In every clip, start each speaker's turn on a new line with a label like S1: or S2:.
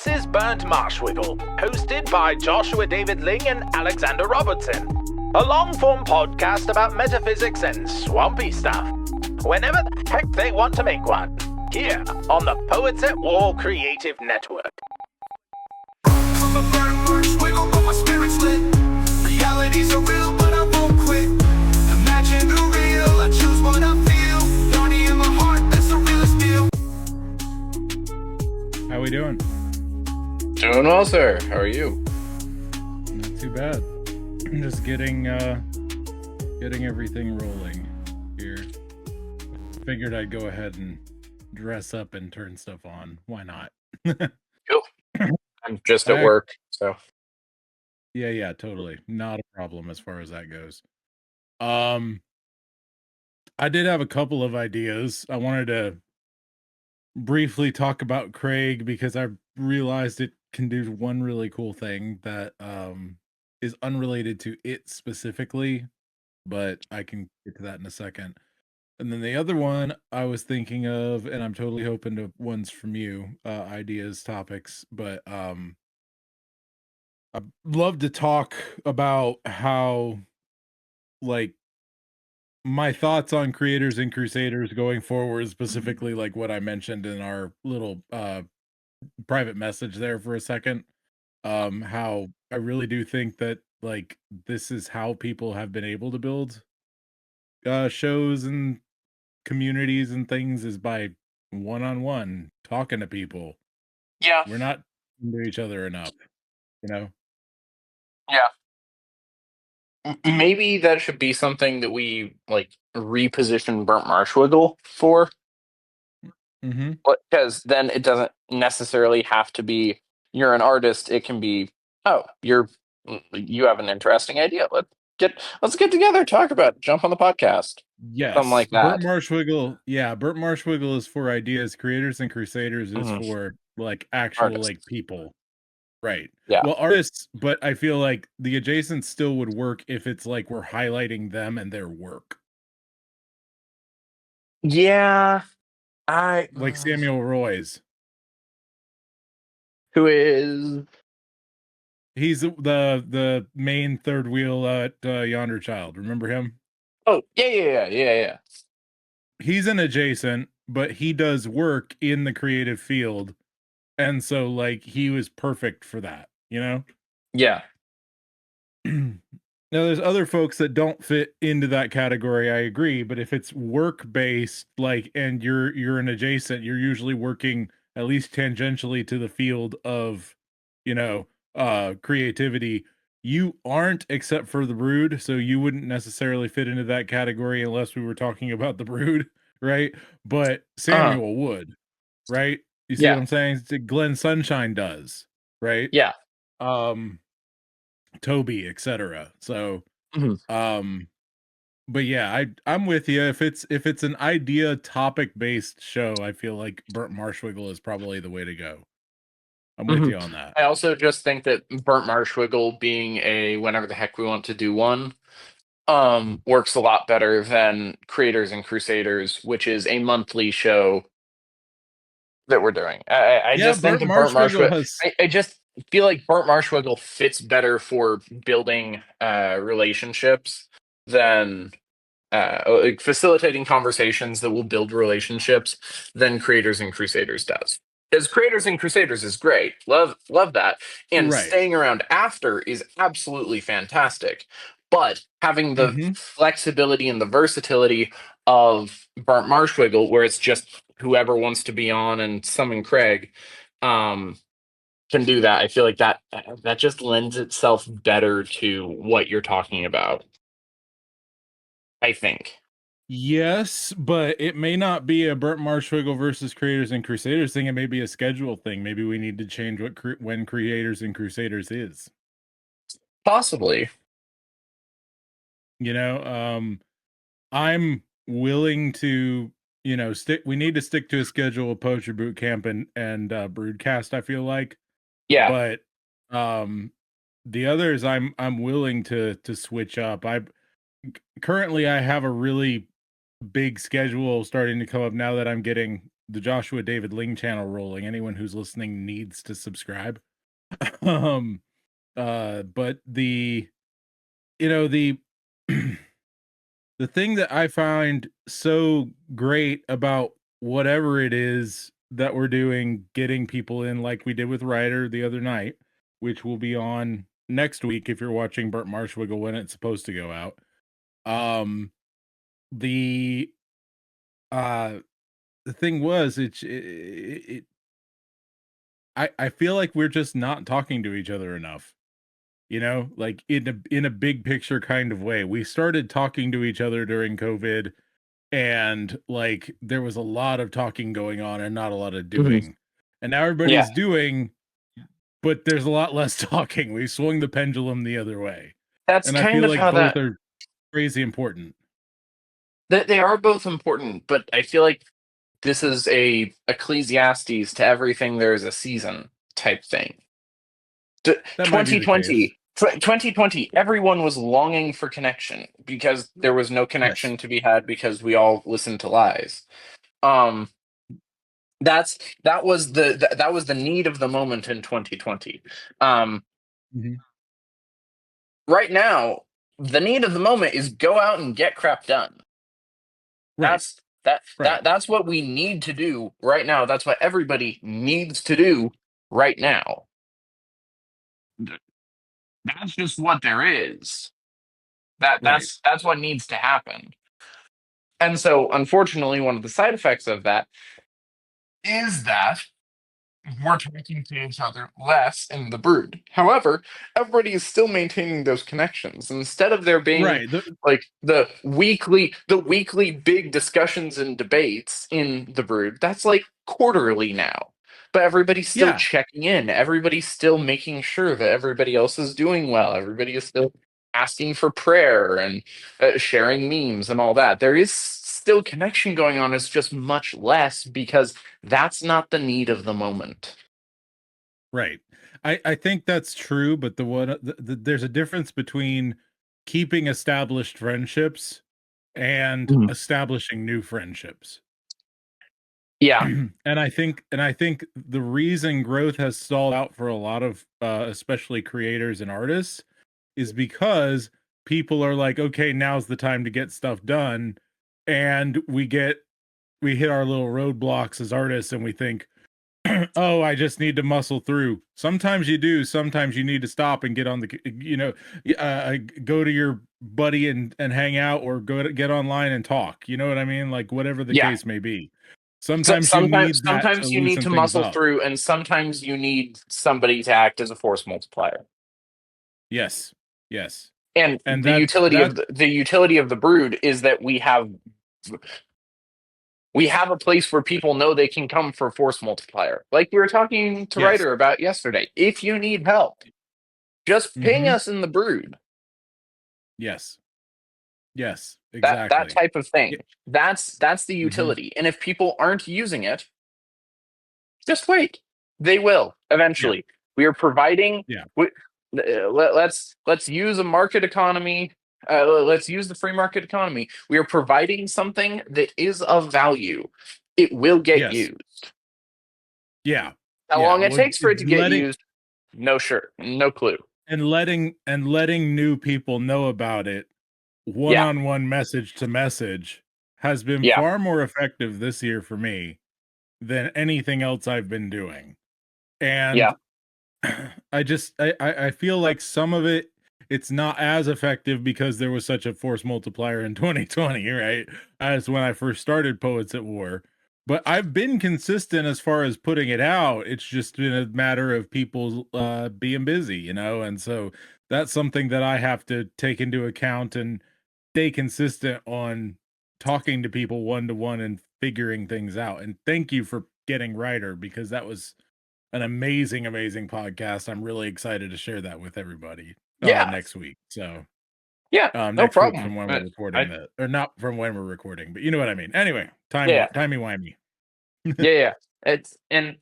S1: This is Burnt Marshwiggle, hosted by Joshua David Ling and Alexander Robertson. A long-form podcast about metaphysics and swampy stuff. Whenever the heck they want to make one. Here, on the Poets at War Creative Network.
S2: I'm a burnt Marshwiggle, but my spirit's lit. Realities are real, but I won't quit. Imagine the real, I choose what I feel. Donnie in my heart, that's the realest deal.
S3: How we doing?
S4: Doing well, sir. How are you?
S3: Not too bad. Just getting everything rolling here. Figured I'd go ahead and dress up and turn stuff on. Why not?
S4: Cool. I'm just at work, so.
S3: Yeah, totally. Not a problem as far as that goes. I did have a couple of ideas. I wanted to briefly talk about Craig because I realized it can do one really cool thing that is unrelated to it specifically, but I can get to that in a second. And then the other one I was thinking of, and I'm totally hoping to ones from you, ideas, topics, but I'd love to talk about how, like, my thoughts on creators and crusaders going forward, specifically like what I mentioned in our little private message there for a second. How I really do think that like this is how people have been able to build shows and communities and things is by one-on-one talking to people.
S4: Yeah.
S3: We're not talking to each other enough, you know?
S4: Yeah. Maybe that should be something that we like reposition Burnt Marshwiggle for,
S3: Mm-hmm.
S4: because then it doesn't necessarily have to be you're an artist. It can be, oh, you have an interesting idea. Let's get together, talk about it, jump on the podcast.
S3: Yes.
S4: Something like that.
S3: Burnt Marshwiggle is for ideas. Creators and Crusaders is for like actual
S4: Artists.
S3: like people. Right.
S4: Yeah.
S3: Well, artists, but I feel like the adjacent still would work if it's like we're highlighting them and their work.
S4: Yeah.
S3: Like Samuel Roy's.
S4: Who is
S3: He's the main third wheel at Yonder Child. Remember him?
S4: Oh, yeah.
S3: He's an adjacent, but he does work in the creative field. And so like he was perfect for that, you know?
S4: Yeah.
S3: Now there's other folks that don't fit into that category, I agree, but if it's work based, like, and you're an adjacent, you're usually working at least tangentially to the field of, you know, creativity. You aren't, except for the Brood, so you wouldn't necessarily fit into that category unless we were talking about the Brood, right? But Samuel would, right? You see what I'm saying? Glenn Sunshine does, right?
S4: Yeah.
S3: Toby, etc. So, but yeah, I'm with you. If it's an idea topic based show, I feel like Burnt Marshwiggle is probably the way to go. I'm with you on that.
S4: I also just think that Burnt Marshwiggle being a whenever the heck we want to do one, works a lot better than Creators and Crusaders, which is a monthly show that we're doing. I just think that Burnt Marshwiggle I just feel like Burnt Marshwiggle fits better for building relationships than like facilitating conversations that will build relationships than Creators and Crusaders does. Because Creators and Crusaders is great. Love that. And staying around after is absolutely fantastic. But having the flexibility and the versatility of Burnt Marshwiggle, where it's just whoever wants to be on and summon Craig, can do that. I feel like that just lends itself better to what you're talking about, I think.
S3: Yes, but it may not be a Burnt Marshwiggle versus Creators and Crusaders thing. It may be a schedule thing. Maybe we need to change when Creators and Crusaders is.
S4: Possibly.
S3: You know, I'm willing to, you know, we need to stick to a schedule of Poetry Boot Camp and Broodcast, I feel like.
S4: Yeah.
S3: But the others I'm willing to switch up. Currently I have a really big schedule starting to come up now that I'm getting the Joshua David Ling channel rolling. Anyone who's listening needs to subscribe. um but the you know the the thing that I find so great about whatever it is that we're doing, getting people in like we did with Ryder the other night, which will be on next week if you're watching Burnt Marshwiggle when it's supposed to go out. Um the uh the thing was I feel like we're just not talking to each other enough. Like in a big picture kind of way. We started talking to each other during COVID, and like there was a lot of talking going on and not a lot of
S4: Mhm.
S3: doing. And now
S4: Yeah,
S3: everybody's doing, but there's a lot less talking. We swung the pendulum the other way.
S4: that's
S3: And I
S4: kind
S3: feel
S4: of
S3: like
S4: how
S3: both
S4: that
S3: are crazy important.
S4: they are both important, but I feel like this is a Ecclesiastes to everything there is a season type thing.
S3: That might be the case.
S4: 2020, everyone was longing for connection because there was no
S3: Yes.
S4: connection to be had because we all listened to lies. Um, that's that was the need of the moment in 2020. Um,
S3: Mhm.
S4: right now, the need of the moment is go out and get crap done.
S3: Right.
S4: That's what we need to do right now. That's what everybody needs to do right now. That's just what there is.
S3: Right.
S4: That's what needs to happen. And so, unfortunately, one of the side effects of that is that we're talking to each other less in the brood. However, everybody is still maintaining those connections. Instead of there being
S3: Right.
S4: like the weekly big discussions and debates in the brood, that's like quarterly now. But everybody's still
S3: Yeah.
S4: checking in. Everybody's still making sure that everybody else is doing well. Everybody is still asking for prayer and sharing memes and all that. There is still connection going on. It's just much less because that's not the need of the moment.
S3: Right. I think that's true, but there's a difference between keeping established friendships and
S4: Mhm.
S3: establishing new friendships.
S4: Yeah,
S3: And I think the reason growth has stalled out for a lot of especially creators and artists is because people are like, okay, now's the time to get stuff done, and we hit our little roadblocks as artists, and we think, oh, I just need to muscle through. Sometimes you do. Sometimes you need to stop and get on go to your buddy and hang out, or get online and talk. You know what I mean? Like whatever the
S4: yeah.
S3: case may be.
S4: So
S3: Sometimes you need that to
S4: sometimes you need
S3: loosen
S4: to
S3: things
S4: muscle
S3: up.
S4: through, and sometimes you need somebody to act as a force multiplier.
S3: Yes. Yes.
S4: And
S3: And that
S4: the utility of the brood is that we have a place where people know they can come for force multiplier. Like we were talking to
S3: yes.
S4: Ryder about yesterday. If you need help, just ping
S3: Mhm.
S4: us in the brood.
S3: Yes. Yes.
S4: That
S3: Exactly.
S4: type of thing.
S3: Yeah.
S4: That's the
S3: Mhm.
S4: utility. And if people aren't using it, just wait. They will
S3: Yeah.
S4: eventually. We are providing.
S3: Yeah.
S4: We, let's use a market economy. Let's use the free market economy. We are providing something that is of value. It will get
S3: Yes.
S4: used.
S3: Yeah.
S4: How
S3: Yeah.
S4: long it
S3: Well,
S4: takes for it to get
S3: letting
S4: used, no sure, no clue.
S3: letting new people know about it,
S4: Yeah,
S3: one-on-one, message to message, has been
S4: yeah,
S3: far more effective this year for me than anything else I've been doing.
S4: yeah,
S3: And I feel like some of it's not as effective because there was such a force multiplier in 2020, right? As when I first started Poets at War. But I've been consistent as far as putting it out. It's just been a matter of people being busy, and so that's something that I have to take into account and stay consistent on talking to people one to one and figuring things out. And thank you for getting Ryder, because that was an amazing, amazing podcast. I'm really excited to share that with everybody
S4: yeah,
S3: next week. So
S4: yeah. No
S3: next week
S4: problem.
S3: from when we're
S4: But
S3: recording that, or not from when we're recording, but you know what I mean. Anyway,
S4: yeah,
S3: timey wimey.
S4: yeah. It's and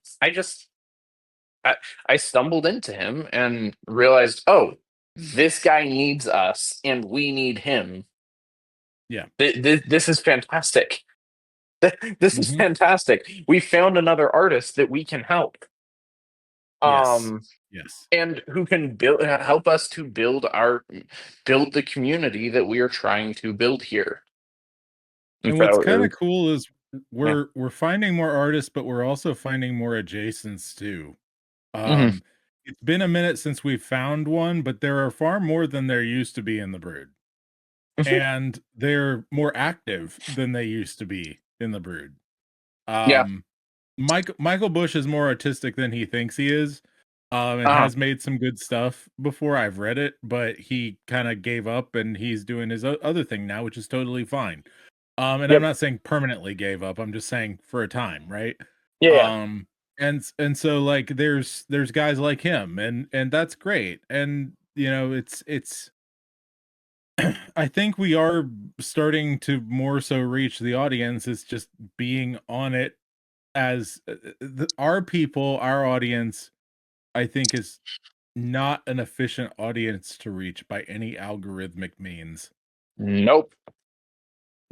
S4: I, I stumbled into him and realized, oh, this guy needs us and we need him.
S3: Yeah.
S4: This is fantastic. This is fantastic. We found another artist that we can help.
S3: Yes.
S4: Um,
S3: Yes.
S4: and who can help us to build the community that we are trying to build here. And
S3: And what's
S4: so
S3: kind of
S4: it,
S3: cool is
S4: yeah.
S3: we're finding more artists, but we're also finding more adjacents too.
S4: Hmm.
S3: Um, it's been a minute since we've found one, but there are far more than there used to be in the brood. And they're more active than they used to be in the brood.
S4: Yeah.
S3: Um, Michael Bush is more artistic than he thinks he is, and
S4: Uh-huh.
S3: has made some good stuff before. I've read it, but he kind of gave up, and he's doing his other thing now, which is totally fine. And I'm
S4: Yep.
S3: not saying permanently gave up. I'm just saying for a time, right?
S4: Yeah. Yeah.
S3: Um, and so like there's guys like him, and that's great. And you know, it's I think we are starting to more so reach the audience. It's just being on it as our people, our audience, I think is not an efficient audience to reach by any algorithmic means.
S4: Nope.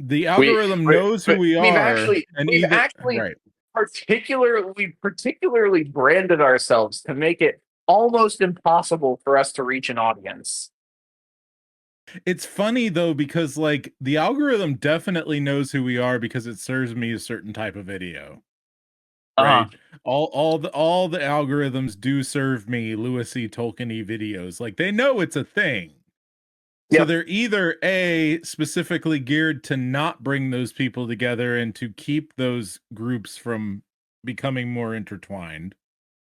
S3: The
S4: We,
S3: algorithm knows who
S4: but
S3: we are, and
S4: we've
S3: either
S4: actually
S3: right.
S4: particularly branded ourselves to make it almost impossible for us to reach an audience.
S3: It's funny though because like the algorithm definitely knows who we are because it serves me a certain type of video,
S4: Uh-huh.
S3: right? All the algorithms do serve me Lewis C. Tolkien-y videos. Like they know it's a thing. So
S4: Yep.
S3: they're either A, specifically geared to not bring those people together and to keep those groups from becoming more intertwined,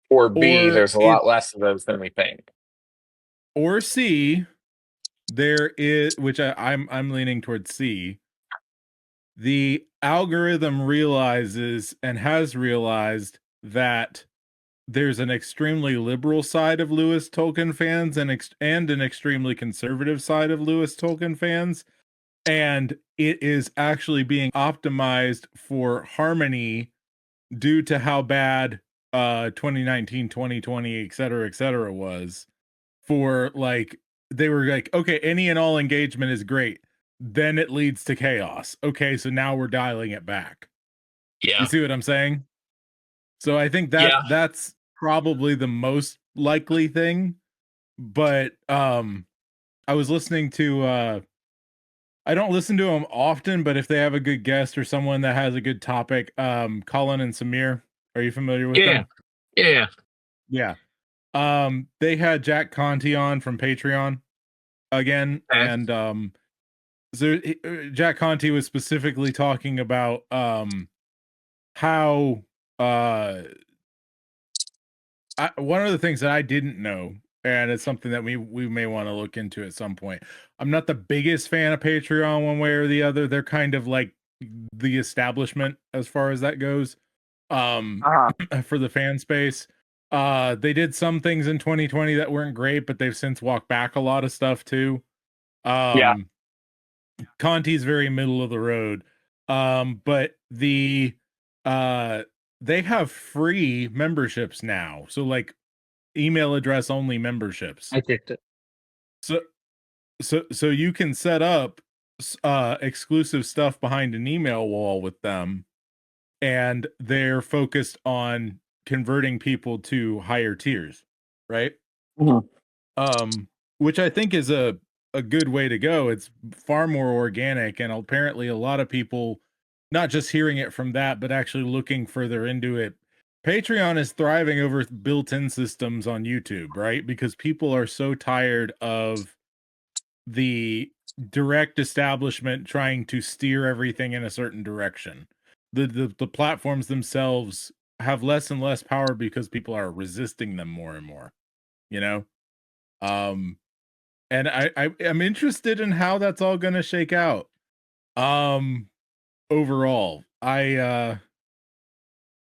S4: Or B,
S3: or
S4: there's a
S3: it
S4: lot less of those than we think.
S3: or C, there is which I'm leaning towards C. The algorithm realizes and has realized that there's an extremely liberal side of Lewis Tolkien fans and an extremely conservative side of Lewis Tolkien fans, and it is actually being optimized for harmony due to how bad 2019, 2020, et cetera was. For like they were like, okay, any and all engagement is great, then it leads to chaos. Okay, so now we're dialing it back. You
S4: Yeah.
S3: see what I'm saying? So I think
S4: Yeah.
S3: that's probably the most likely thing. But I was listening to I don't listen to them often, but if they have a good guest or someone that has a good topic, Colin and Samir, are you familiar with
S4: Yeah.
S3: them?
S4: Yeah.
S3: Yeah. They had Jack Conti on from Patreon again,
S4: Okay.
S3: and so Jack Conti was specifically talking about how uh one of the things that I didn't know, and it's something that we may want to look into at some point. I'm not the biggest fan of Patreon one way or the other. They're kind of like the establishment as far as that goes. Um
S4: Uh-huh.
S3: for the fan space. They did some things in 2020 that weren't great, but they've since walked back a lot of stuff too.
S4: Yeah.
S3: Um Conti's very middle of the road. But uh they have free memberships now. So like email address only memberships.
S4: I picked it.
S3: So so you can set up exclusive stuff behind an email wall with them, and they're focused on converting people to higher tiers, right?
S4: Mhm.
S3: Which I think is a good way to go. It's far more organic, and apparently a lot of people not just hearing it from that, but actually looking further into it. Patreon is thriving over built-in systems on YouTube, right? Because people are so tired of the direct establishment trying to steer everything in a certain direction. The platforms themselves have less and less power because people are resisting them more and more, you know? Um and I am interested in how that's all going to shake out. Um overall, I've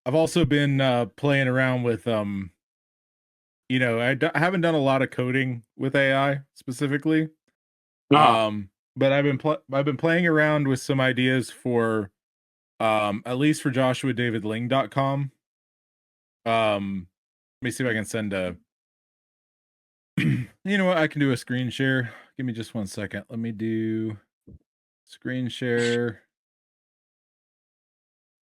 S3: also been playing around with I haven't done a lot of coding with AI specifically.
S4: Uh-huh.
S3: But I've been playing around with some ideas for at least for joshuadavidling.com. Let me see if I can send a you know what, I can do a screen share. Give me just 1 second. Let me do screen share.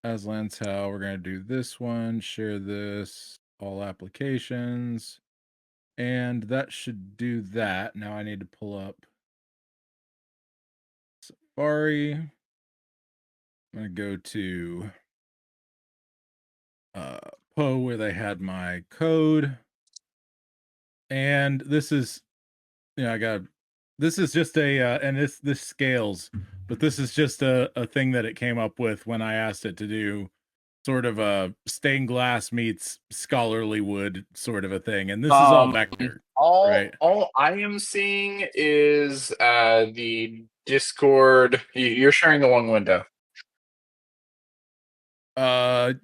S3: Aslan's how we're gonna do this one. Share this, all applications, and that should do that. Now I need to pull up Safari. I'm gonna go to Poe where they had my code, and this is I got this is just a and this scales, but this is just a thing that it came up with when I asked it to do sort of a stained glass meets scholarly wood sort of a thing, and this is all vector, right?
S4: All I am seeing is the Discord. You're sharing the one window.
S3: I'm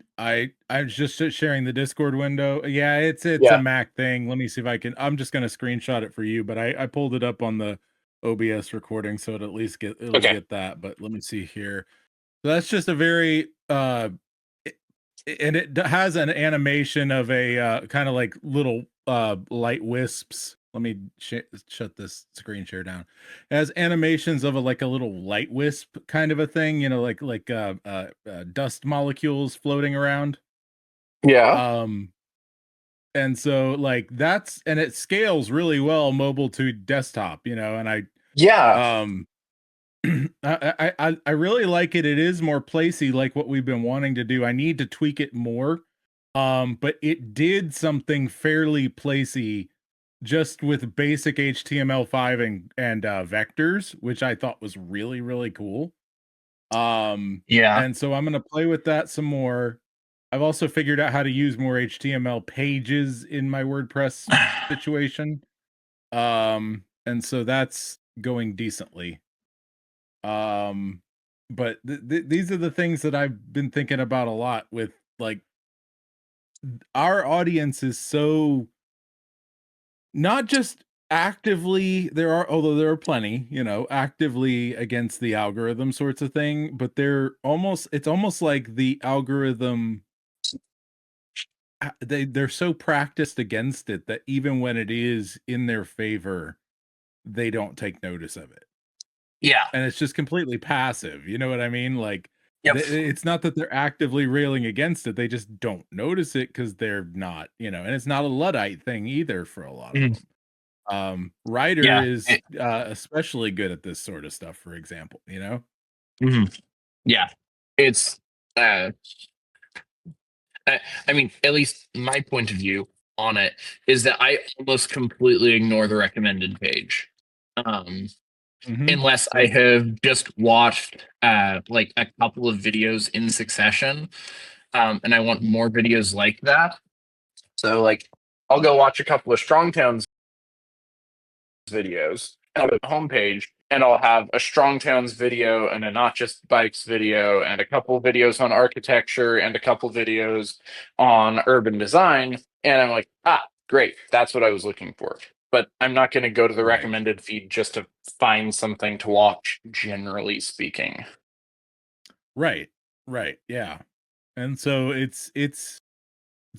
S3: just sharing the Discord window. Yeah, it's a
S4: Yeah.
S3: Mac thing. Let me see if I can. I'm just gonna screenshot it for you, but I pulled it up on the OBS recording, so it'll at least
S4: Okay.
S3: get that. But let me see here. So that's just a very and it has an animation of a kind of like little light wisps. Let me shut this screen share down. It has animations of like a little light wisp kind of a thing, like dust molecules floating around.
S4: Yeah.
S3: And so like that's and it scales really well mobile to desktop, and I
S4: Yeah.
S3: um I really like it. It is more placey, like what we've been wanting to do. I need to tweak it more. But it did something fairly placey just with basic HTML5 and vectors, which I thought was really, really cool.
S4: Yeah.
S3: And so I'm gonna play with that some more. I've also figured out how to use more HTML pages in my WordPress situation. And so that's going decently. But these are the things that I've been thinking about a lot with like our audience is so not just actively although there are plenty, actively against the algorithm sorts of thing, but it's almost like the algorithm they're so practiced against it that even when it is in their favor, they don't take notice of it.
S4: Yeah.
S3: And it's just completely passive. You know what I mean? Like
S4: Yep.
S3: it's not that they're actively railing against it. They just don't notice it because they're not, and it's not a Luddite thing either for a lot of
S4: Mhm.
S3: them. Ryder
S4: Yeah.
S3: is especially good at this sort of stuff, for example,
S4: Mhm. Yeah. It's I mean, at least my point of view on it is that I almost completely ignore the recommended page. Um,
S3: Mm-hmm.
S4: unless I
S3: Yep.
S4: have just watched like a couple of videos in succession. And I want more videos like that. So like I'll go watch a couple of Strong Towns videos on the homepage, and I'll have a Strong Towns video and a Not Just Bikes video and a couple videos on architecture and a couple videos on urban design. And I'm like, great, that's what I was looking for. But I'm not going to go to the
S3: Right.
S4: recommended feed just to find something to watch, generally speaking.
S3: Right. Right. Yeah. And so it's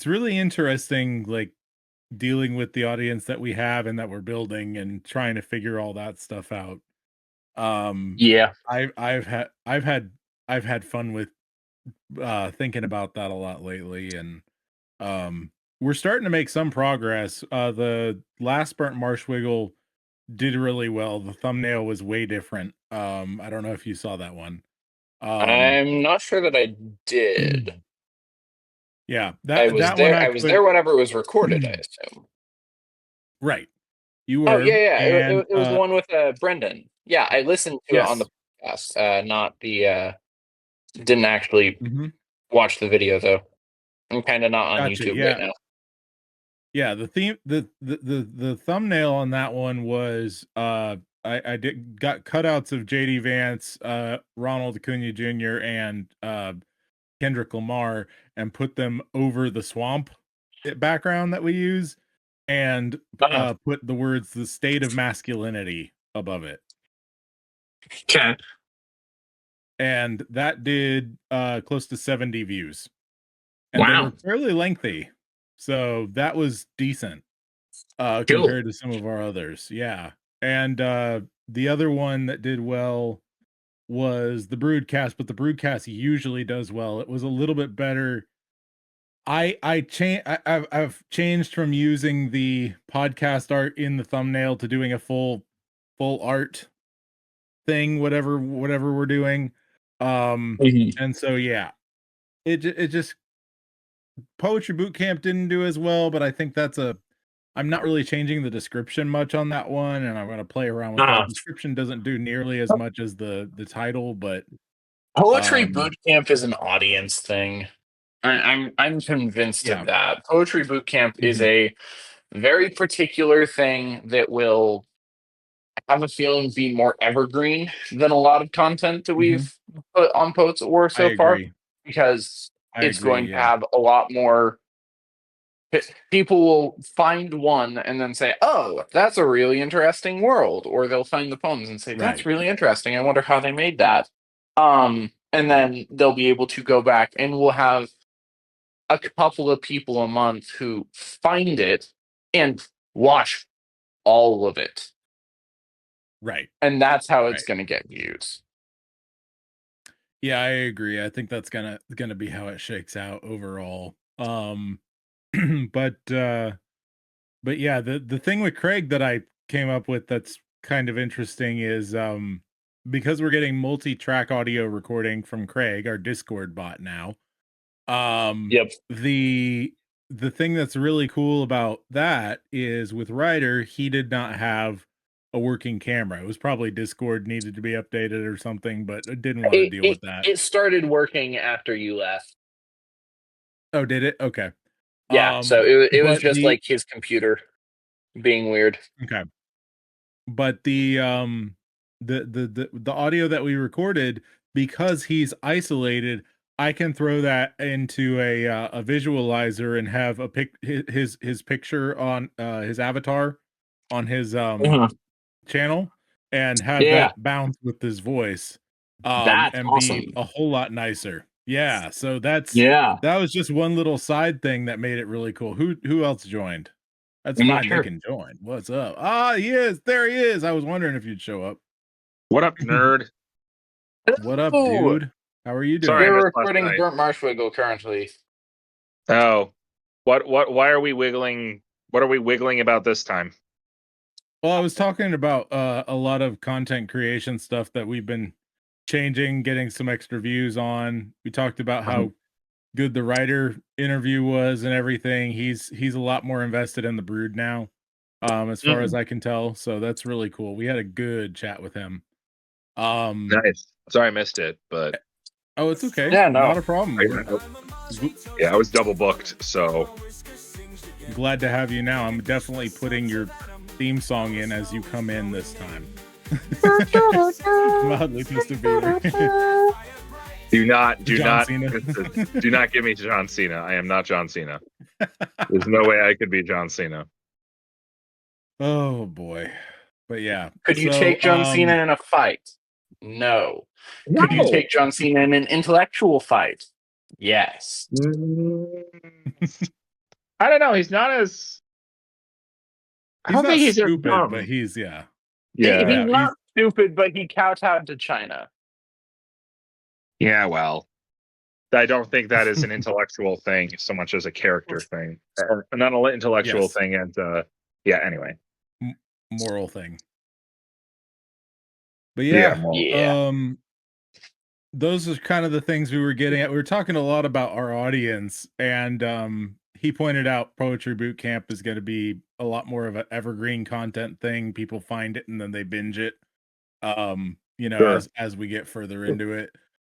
S3: really interesting, like dealing with the audience that we have and that we're building and trying to figure all that stuff out. Um,
S4: Yeah.
S3: I've had fun with thinking about that a lot lately, and we're starting to make some progress. The last burnt Marshwiggle did really well. The thumbnail was way different. I don't know if you saw that one. Um,
S4: I'm not sure that I did.
S3: yeah,
S4: I was
S3: that one
S4: there.
S3: I
S4: I was there
S3: put
S4: whenever it was recorded, I assume.
S3: right. You
S4: Oh
S3: were,
S4: yeah, yeah.
S3: and
S4: It was the one with Brendan. Yeah, I listened to it on the
S3: yes.
S4: podcast. Not the didn't actually
S3: Mhm.
S4: watch the video though. I'm kind of not on
S3: Gotcha.
S4: YouTube right
S3: Yeah.
S4: now.
S3: Yeah, the theme the thumbnail on that one was I did got cutouts of JD Vance, Ronald Acuna Jr. and Kendrick Lamar and put them over the swamp background that we use and
S4: Uh-huh.
S3: put the words the state of masculinity above it.
S4: Okay.
S3: And that did close to 70 views. And they were
S4: Wow.
S3: fairly lengthy. So that was decent.
S4: Cool.
S3: Compared to some of our others. Yeah. And the other one that did well was the Broodcast, but the Broodcast usually does well. It was a little bit better. I've changed from using the podcast art in the thumbnail to doing a full art thing, whatever we're doing. And so yeah, it just Poetry Boot Camp didn't do as well, but I think I'm not really changing the description much on that one, and I'm gonna play around with that. Description doesn't do nearly as much as the title, but
S4: Poetry Boot Camp is an audience thing. I'm convinced
S3: Yeah.
S4: of that. Poetry Boot Camp is
S3: Mhm.
S4: a very particular thing that will have a feeling be more evergreen than a lot of content that
S3: Mhm.
S4: we've put on Poets at War
S3: I
S4: so far,
S3: agree.
S4: because
S3: I
S4: it's
S3: agree,
S4: going to
S3: yeah.
S4: have a lot more. People will find one and then say, "Oh, that's a really interesting world," or they'll find the poems and say, "That's
S3: Right.
S4: really interesting. I wonder how they made that." And then they'll be able to go back, and we'll have a couple of people a month who find it and watch all of it,
S3: Right.
S4: and that's how it's
S3: Right.
S4: going to get views.
S3: Yeah, I agree. I think that's gonna be how it shakes out overall. But yeah, the thing with Craig that I came up with that's kind of interesting is because we're getting multi-track audio recording from Craig, our Discord bot now.
S4: Yep.
S3: The thing that's really cool about that is with Ryder, he did not have a working camera. It was probably Discord needed to be updated or something, but I didn't want to
S4: It,
S3: deal
S4: it
S3: with that.
S4: it started working after you left.
S3: Oh, did it? Okay.
S4: Yeah, so it was
S3: But
S4: just like his computer being weird.
S3: okay. But the audio that we recorded, because he's isolated, I can throw that into a visualizer and have his picture on his avatar on his channel and have
S4: Yeah,
S3: that bounce with his voice
S4: that's
S3: and be
S4: awesome.
S3: a whole lot nicer. Yeah, so
S4: Yeah,
S3: that was just one little side thing that made it really cool. Who else joined? That's
S4: I'm not
S3: fine, they
S4: sure.
S3: can join. What's up? Ah, he is. There he is. I was wondering if you'd show up.
S5: What up, nerd?
S3: What up,
S4: Ooh,
S3: dude? How are you
S5: Sorry, I
S3: doing?
S4: we're
S5: missed last
S4: recording
S5: night.
S4: Burnt Marshwiggle currently.
S5: Oh, why are we wiggling? What are we wiggling about this time?
S3: Well, I was talking about a lot of content creation stuff that we've been changing, getting some extra views on. We talked about how good the writer interview was and everything. He's a lot more invested in the Brood now, as far as I can tell. So that's really cool. We had a good chat with him.
S5: Nice. Sorry, I missed it, but
S3: Oh, it's okay.
S4: Yeah, no.
S3: Not a problem. We're
S5: yeah, I was double booked. So
S3: glad to have you now. I'm definitely putting your theme song in as you come in this time. Mildly just a beaver.
S5: do not
S3: John Cena.
S5: do not give me John Cena. I am not John Cena. There's no way I could be John Cena.
S3: Oh boy. But yeah.
S4: Could you
S3: So,
S4: take John Cena in a fight? No. Could you
S5: No.
S4: take John Cena in an intellectual fight? Yes.
S5: I don't know. He's not as. I
S3: he's
S5: don't
S3: not
S5: think he's as
S3: stupid,
S5: dumb.
S3: but he's yeah.
S5: Yeah.
S4: He's not stupid, but he kowtowed to China.
S5: Yeah. Well, I don't think that is an intellectual thing so much as a character thing, not an intellectual
S3: Yes.
S5: thing. And yeah. Anyway.
S3: Moral thing. But yeah,
S4: Yeah.
S3: those are kind of the things we were getting at. We were talking a lot about our audience, and he pointed out Poetry Boot Camp is going to be a lot more of an evergreen content thing. People find it and then they binge it.
S5: Sure.
S3: As we get further into it.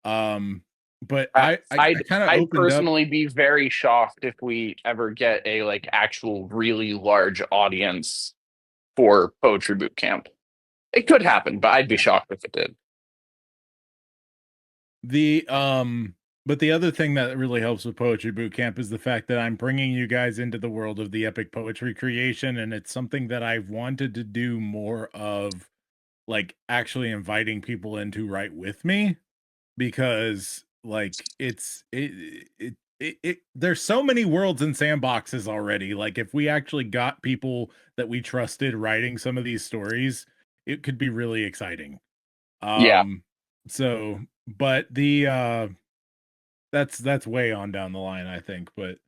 S3: But I
S4: I'd
S3: kind of opened
S4: personally be very shocked if we ever get a like actual really large audience for Poetry Boot Camp. It could happen, but I'd be shocked if it did.
S3: but the other thing that really helps with Poetry Boot Camp is the fact that I'm bringing you guys into the world of the epic poetry creation, and it's something that I've wanted to do more of, like actually inviting people in to write with me, because like there's so many worlds and sandboxes already. Like if we actually got people that we trusted writing some of these stories, it could be really exciting.
S4: Yeah.
S3: So, but that's way on down the line, I think. But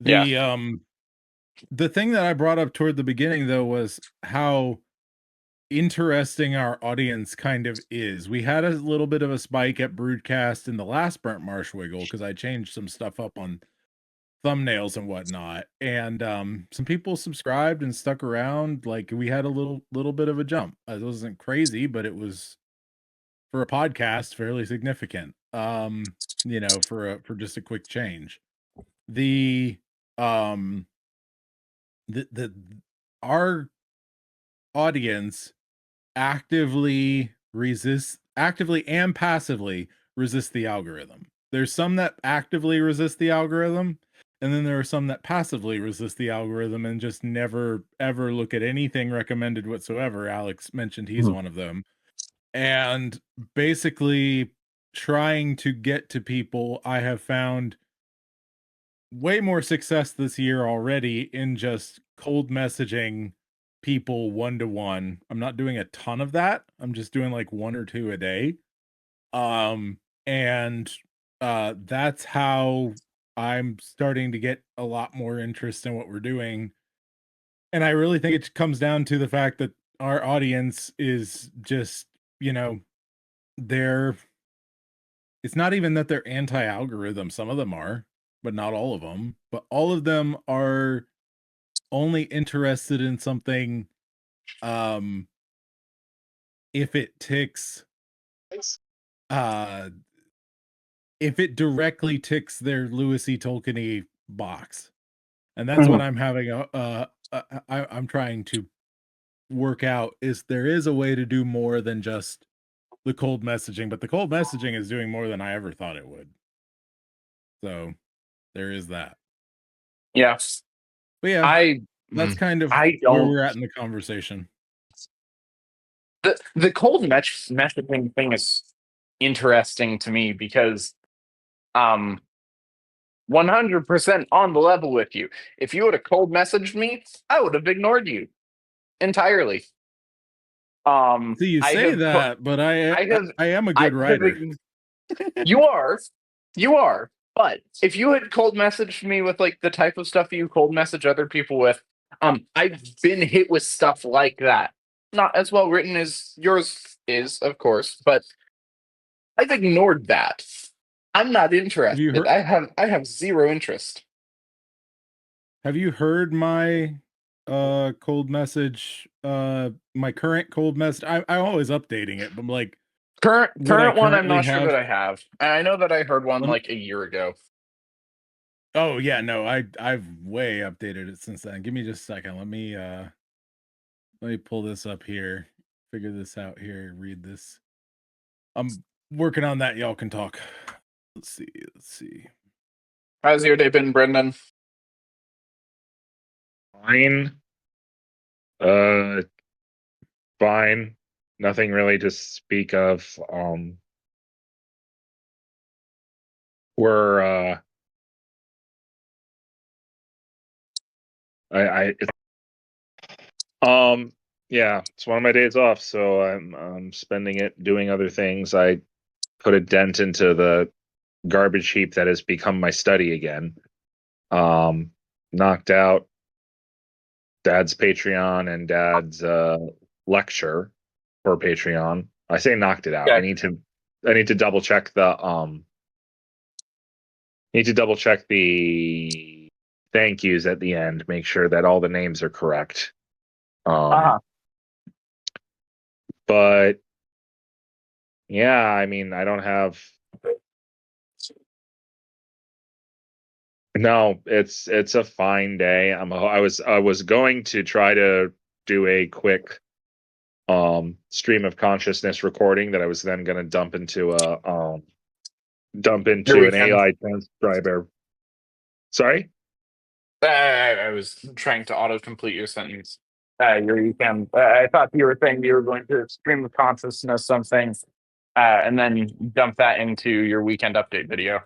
S4: Yeah.
S3: the thing that I brought up toward the beginning though was how interesting our audience kind of is. We had a little bit of a spike at Broodcast in the last Burnt Marshwiggle because I changed some stuff up on thumbnails and whatnot, and some people subscribed and stuck around. Like we had a little bit of a jump. It wasn't crazy, but it was for a podcast fairly significant. For just a quick change. The um the our audience actively and passively resist the algorithm. There's some that actively resist the algorithm, and then there are some that passively resist the algorithm and just never ever look at anything recommended whatsoever. Alex mentioned he's one of them. And basically trying to get to people, I have found way more success this year already in just cold messaging people one to one. I'm not doing a ton of that. I'm just doing like one or two a day. And That's how I'm starting to get a lot more interest in what we're doing. And I really think it comes down to the fact that our audience is just, you know, they're it's not even that they're anti-algorithm. Some of them are, but not all of them. But all of them are only interested in something um if it ticks uh if it directly ticks their Lewis E. Tolkien box. And that's what I'm having I'm trying to work out is there is a way to do more than just the cold messaging, but the cold messaging is doing more than I ever thought it would. So there is that.
S4: Yeah.
S3: But yeah,
S4: I
S3: that's kind of
S4: I
S3: where
S4: don't
S3: we're at in the conversation.
S4: the cold messaging thing is interesting to me because 100% on the level with you. If you would have cold messaged me, I would have ignored you entirely.
S3: So you
S4: I
S3: say
S4: have
S3: that, but
S4: I have
S3: I am a
S4: I
S3: good
S4: have
S3: writer.
S4: you are. You are. But if you had cold messaged me with like the type of stuff you cold message other people with, I've been hit with stuff like that. Not as well written as yours is, of course, but I've ignored that. I'm not
S3: Have you
S4: interested.
S3: heard
S4: I have zero interest.
S3: have you heard my cold message my current cold message? I'm always updating it, but like what I
S4: Current one, I'm
S3: currently
S4: not sure that
S3: have.
S4: I have. And I know that I heard one
S3: Let me,
S4: like a year ago.
S3: oh yeah, no, I've way updated it since then. Give me just a second. Let me pull this up here. Figure this out here. Read this. I'm working on that. Y'all can talk. Let's see. Let's see.
S4: How's your day been, Brendan?
S5: Fine. Uh, fine. Nothing really to speak of. We're yeah, it's one of my days off, so I'm spending it doing other things. I put a dent into the garbage heap that has become my study again. Knocked out Dad's Patreon and Dad's lecture for Patreon. I say knocked it out.
S4: Yeah.
S5: I need to double check the thank yous at the end, make sure that all the names are correct.
S4: Uh-huh.
S5: But yeah, I mean, I don't have. No, it's a fine day. I was going to try to do a quick stream of consciousness recording that I was then going to dump
S4: Your
S5: into an
S4: weekend.
S5: AI transcriber. Sorry?
S4: I was trying to autocomplete your sentence. Your weekend. I thought you were saying you were going to stream of consciousness something, and then dump that into your weekend update video.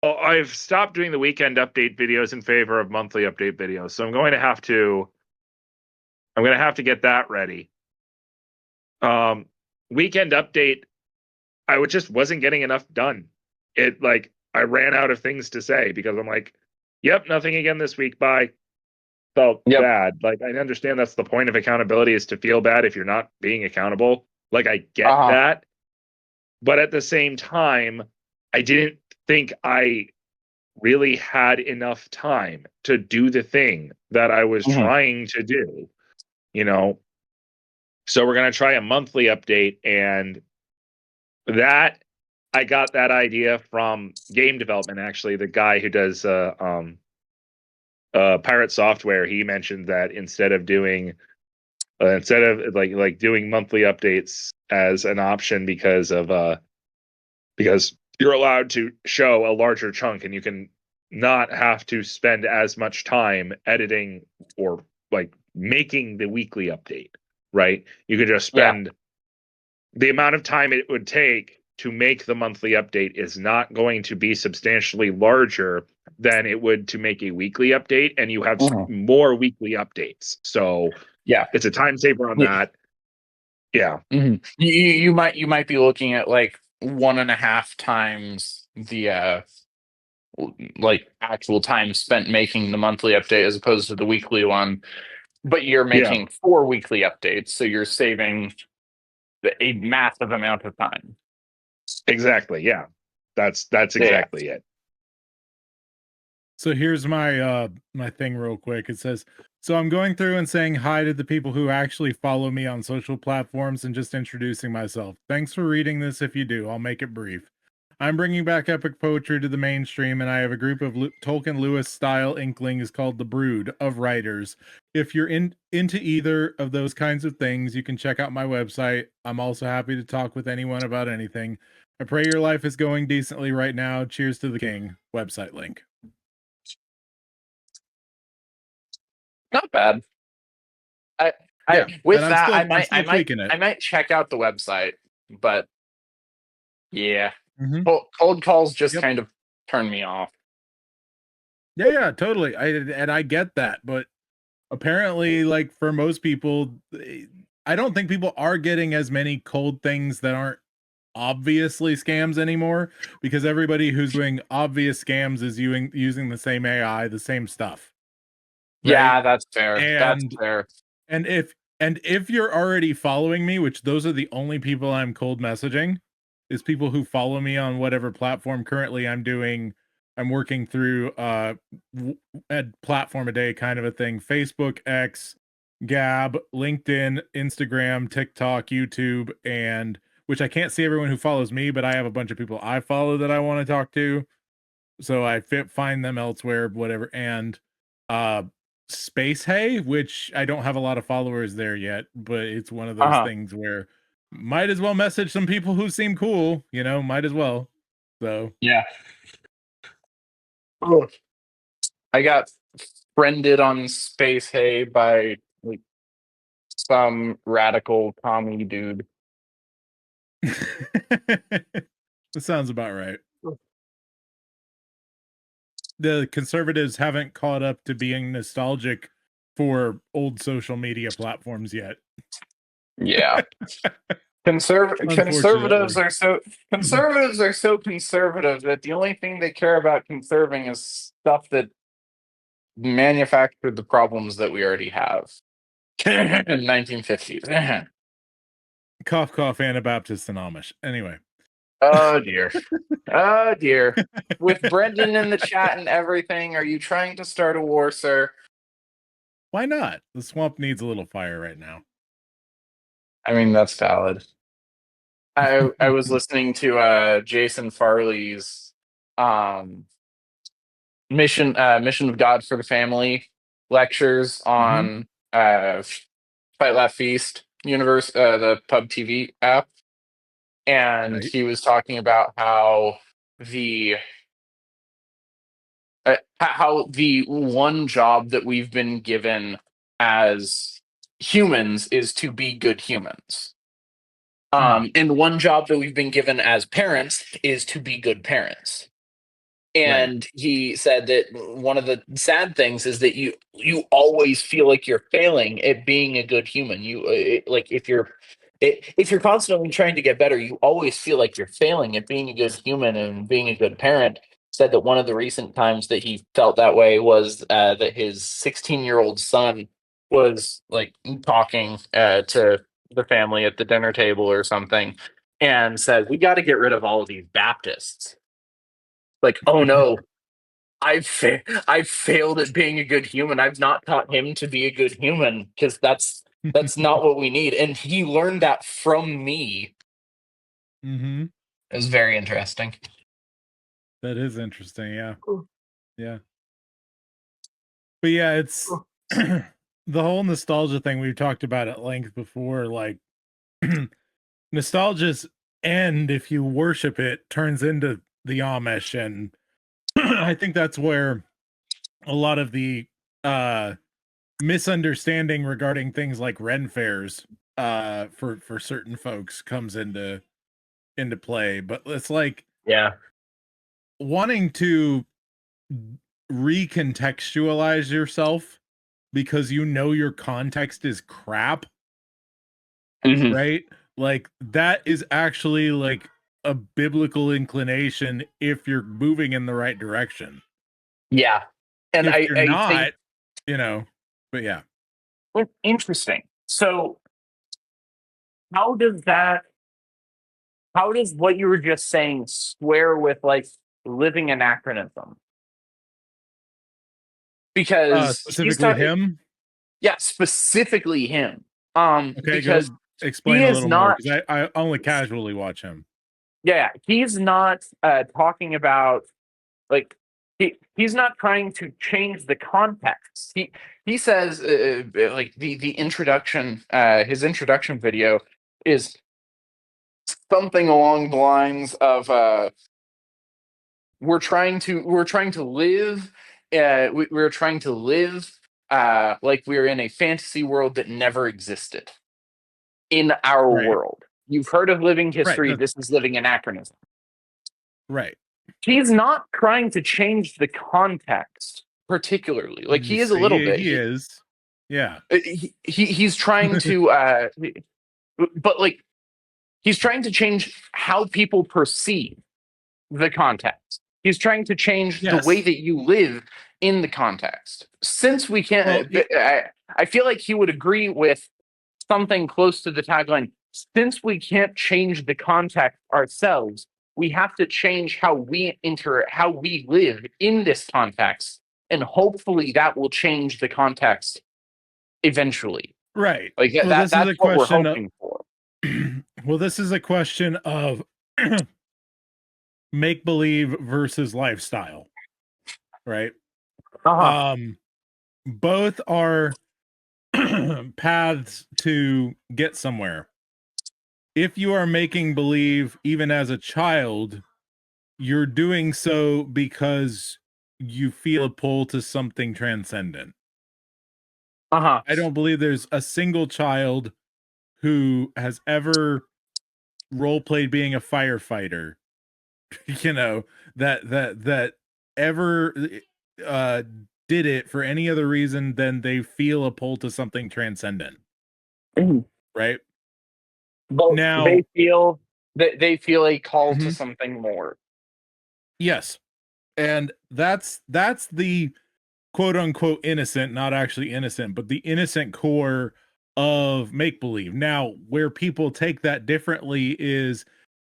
S5: Well, I've stopped doing the weekend update videos in favor of monthly update videos, so I'm going to have to get that ready. Weekend update, just wasn't getting enough done. It like I ran out of things to say because I'm like, yep, nothing again this week. Bye. Felt
S4: Yep.
S5: bad. Like I understand that's the point of accountability, is to feel bad if you're not being accountable. Like I get
S4: Uh-huh.
S5: that. But at the same time, I didn't think I really had enough time to do the thing that I was
S4: Mhm.
S5: trying to do, you know. So we're going to try a monthly update, and that I got that idea from game development. Actually, the guy who does Pirate Software, he mentioned that instead of like doing monthly updates as an option because you're allowed to show a larger chunk and you can not have to spend as much time editing or like making the weekly update, right? You can just
S4: Yeah.
S5: spend the amount of time it would take to make the monthly update is not going to be substantially larger than it would to make a weekly update, and you have
S4: Mhm.
S5: more weekly updates. So
S4: Yeah.
S5: it's a time saver on that. Yeah.
S4: Mhm. You might be looking at like 1.5 times the like actual time spent making the monthly update as opposed to the weekly one, but you're
S5: Yeah.
S4: making 4 weekly updates, so you're saving a massive amount of time.
S5: Exactly. Yeah. That's
S4: Yeah.
S5: exactly it.
S3: So here's my thing real quick. It says, so I'm going through and saying hi to the people who actually follow me on social platforms and just introducing myself. Thanks for reading this. If you do, I'll make it brief. I'm bringing back epic poetry to the mainstream, and I have a group of Tolkien Lewis style inklings called the Brood of Writers. If you're into either of those kinds of things, you can check out my website. I'm also happy to talk with anyone about anything. I pray your life is going decently right now. Cheers to the king. Website link.
S4: Not bad. I
S3: Yeah, and
S4: with that, I
S3: I'm
S4: might I
S3: still
S4: might
S3: tweaking it.
S4: I might check out the website, but yeah,
S3: Mhm.
S4: cold calls just
S3: Yep.
S4: kind of turn me off.
S3: Yeah, yeah, totally. I get that, but apparently, like for most people, I don't think people are getting as many cold things that aren't obviously scams anymore, because everybody who's doing obvious scams is using the same AI, the same stuff, right?
S4: Yeah, that's fair. That's
S3: And
S4: fair.
S3: and if you're already following me, which those are the only people I'm cold messaging, is people who follow me on whatever platform. Currently I'm working through a platform a day kind of a thing: Facebook, X, Gab, LinkedIn, Instagram, TikTok, YouTube, and which I can't see everyone who follows me, but I have a bunch of people I follow that I want to talk to, so I find them elsewhere, whatever. And uh Space Hay, which I don't have a lot of followers there yet, but it's one of those
S4: Uh-huh.
S3: things where might as well message some people who seem cool, might as well. So
S4: Yeah. Ugh. I got friended on Space Hay by like some radical commie dude.
S3: that sounds about right. The conservatives haven't caught up to being nostalgic for old social media platforms yet.
S4: Yeah. Conservatives
S3: Unfortunately.
S4: are so conservative that the only thing they care about conserving is stuff that manufactured the problems that we already have. 1950s.
S3: Cough cough Anabaptist and Amish. Anyway.
S4: Oh dear. Oh dear. With Brendan in the chat and everything, are you trying to start a war, sir?
S3: Why not? The swamp needs a little fire right now.
S4: I mean, that's valid. I was listening to Jason Farley's um Mission of God for the Family lectures
S3: Mhm.
S4: on Fight Laugh Feast universe, the Pub TV app, and
S3: Right.
S4: he was talking about the how the one job that we've been given as humans is to be good humans.
S3: Mm.
S4: And one job that we've been given as parents is to be good parents.
S3: Right.
S4: And he said that one of the sad things is that you always feel like you're failing at being a good human. Like if you're if you're constantly trying to get better, you always feel like you're failing at being a good human and being a good parent. Said that one of the recent times that he felt that way was that his 16-year-old son was like talking to the family at the dinner table or something, and said, "We got to get rid of all of these Baptists." Like, oh no, I've failed at being a good human. I've not taught him to be a good human because that's not what we need. And he learned that from me.
S3: Mm-hmm.
S4: It was very interesting.
S3: That is interesting. Yeah. Yeah. But yeah, it's the whole nostalgia thing we've talked about at length before. Like, nostalgia's end, if you worship it, turns into the Amish. And I think that's where a lot of the misunderstanding regarding things like Ren fairs for certain folks comes into play. But it's like,
S4: Yeah.
S3: wanting to recontextualize yourself because you know your context is crap,
S4: Mhm.
S3: right? Like, that is actually like a biblical inclination if you're moving in the right direction.
S4: Yeah. And
S3: If
S4: I
S3: you're
S4: think
S3: not, but yeah.
S4: interesting. So how does what you were just saying square with like living anachronism? Because he's
S3: Specifically him.
S4: Yeah, specifically him.
S3: Okay,
S4: Because
S3: go
S4: he
S3: explain a
S4: is
S3: little more,
S4: not.
S3: because I only casually watch him.
S4: Yeah, he's not talking about he's not trying to change the context. He says like the introduction, his introduction video is something along the lines of we're trying to live we're trying to live like we're in a fantasy world that never existed in our
S3: Right.
S4: world. You've heard of living history.
S3: Right.
S4: This is living anachronism.
S3: Right.
S4: He's not trying to change the context particularly. Like, he is a little bit.
S3: He is. Yeah.
S4: He's trying to but like he's trying to change how people perceive the context. He's trying to change the way
S3: Yes.
S4: that you live in the context. Since we can't, I feel like he would agree with something close to the tagline. Since we can't change the context ourselves, we have to change how we how we live in this context, and hopefully that will change the context eventually.
S3: Right.
S4: Like
S3: Well,
S4: that's what we're hoping for.
S3: Well, this is a question of make believe versus lifestyle, right? Both are paths to get somewhere. If you are making believe even as a child, you're doing so because you feel a pull to something transcendent. I don't believe there's a single child who has ever role played being a firefighter, that ever did it for any other reason than they feel a pull to something transcendent. Right?
S4: But
S3: Now
S4: they feel a call to something more.
S3: Yes. And that's the quote unquote innocent, not actually innocent, but the innocent core of make believe. Now, where people take that differently is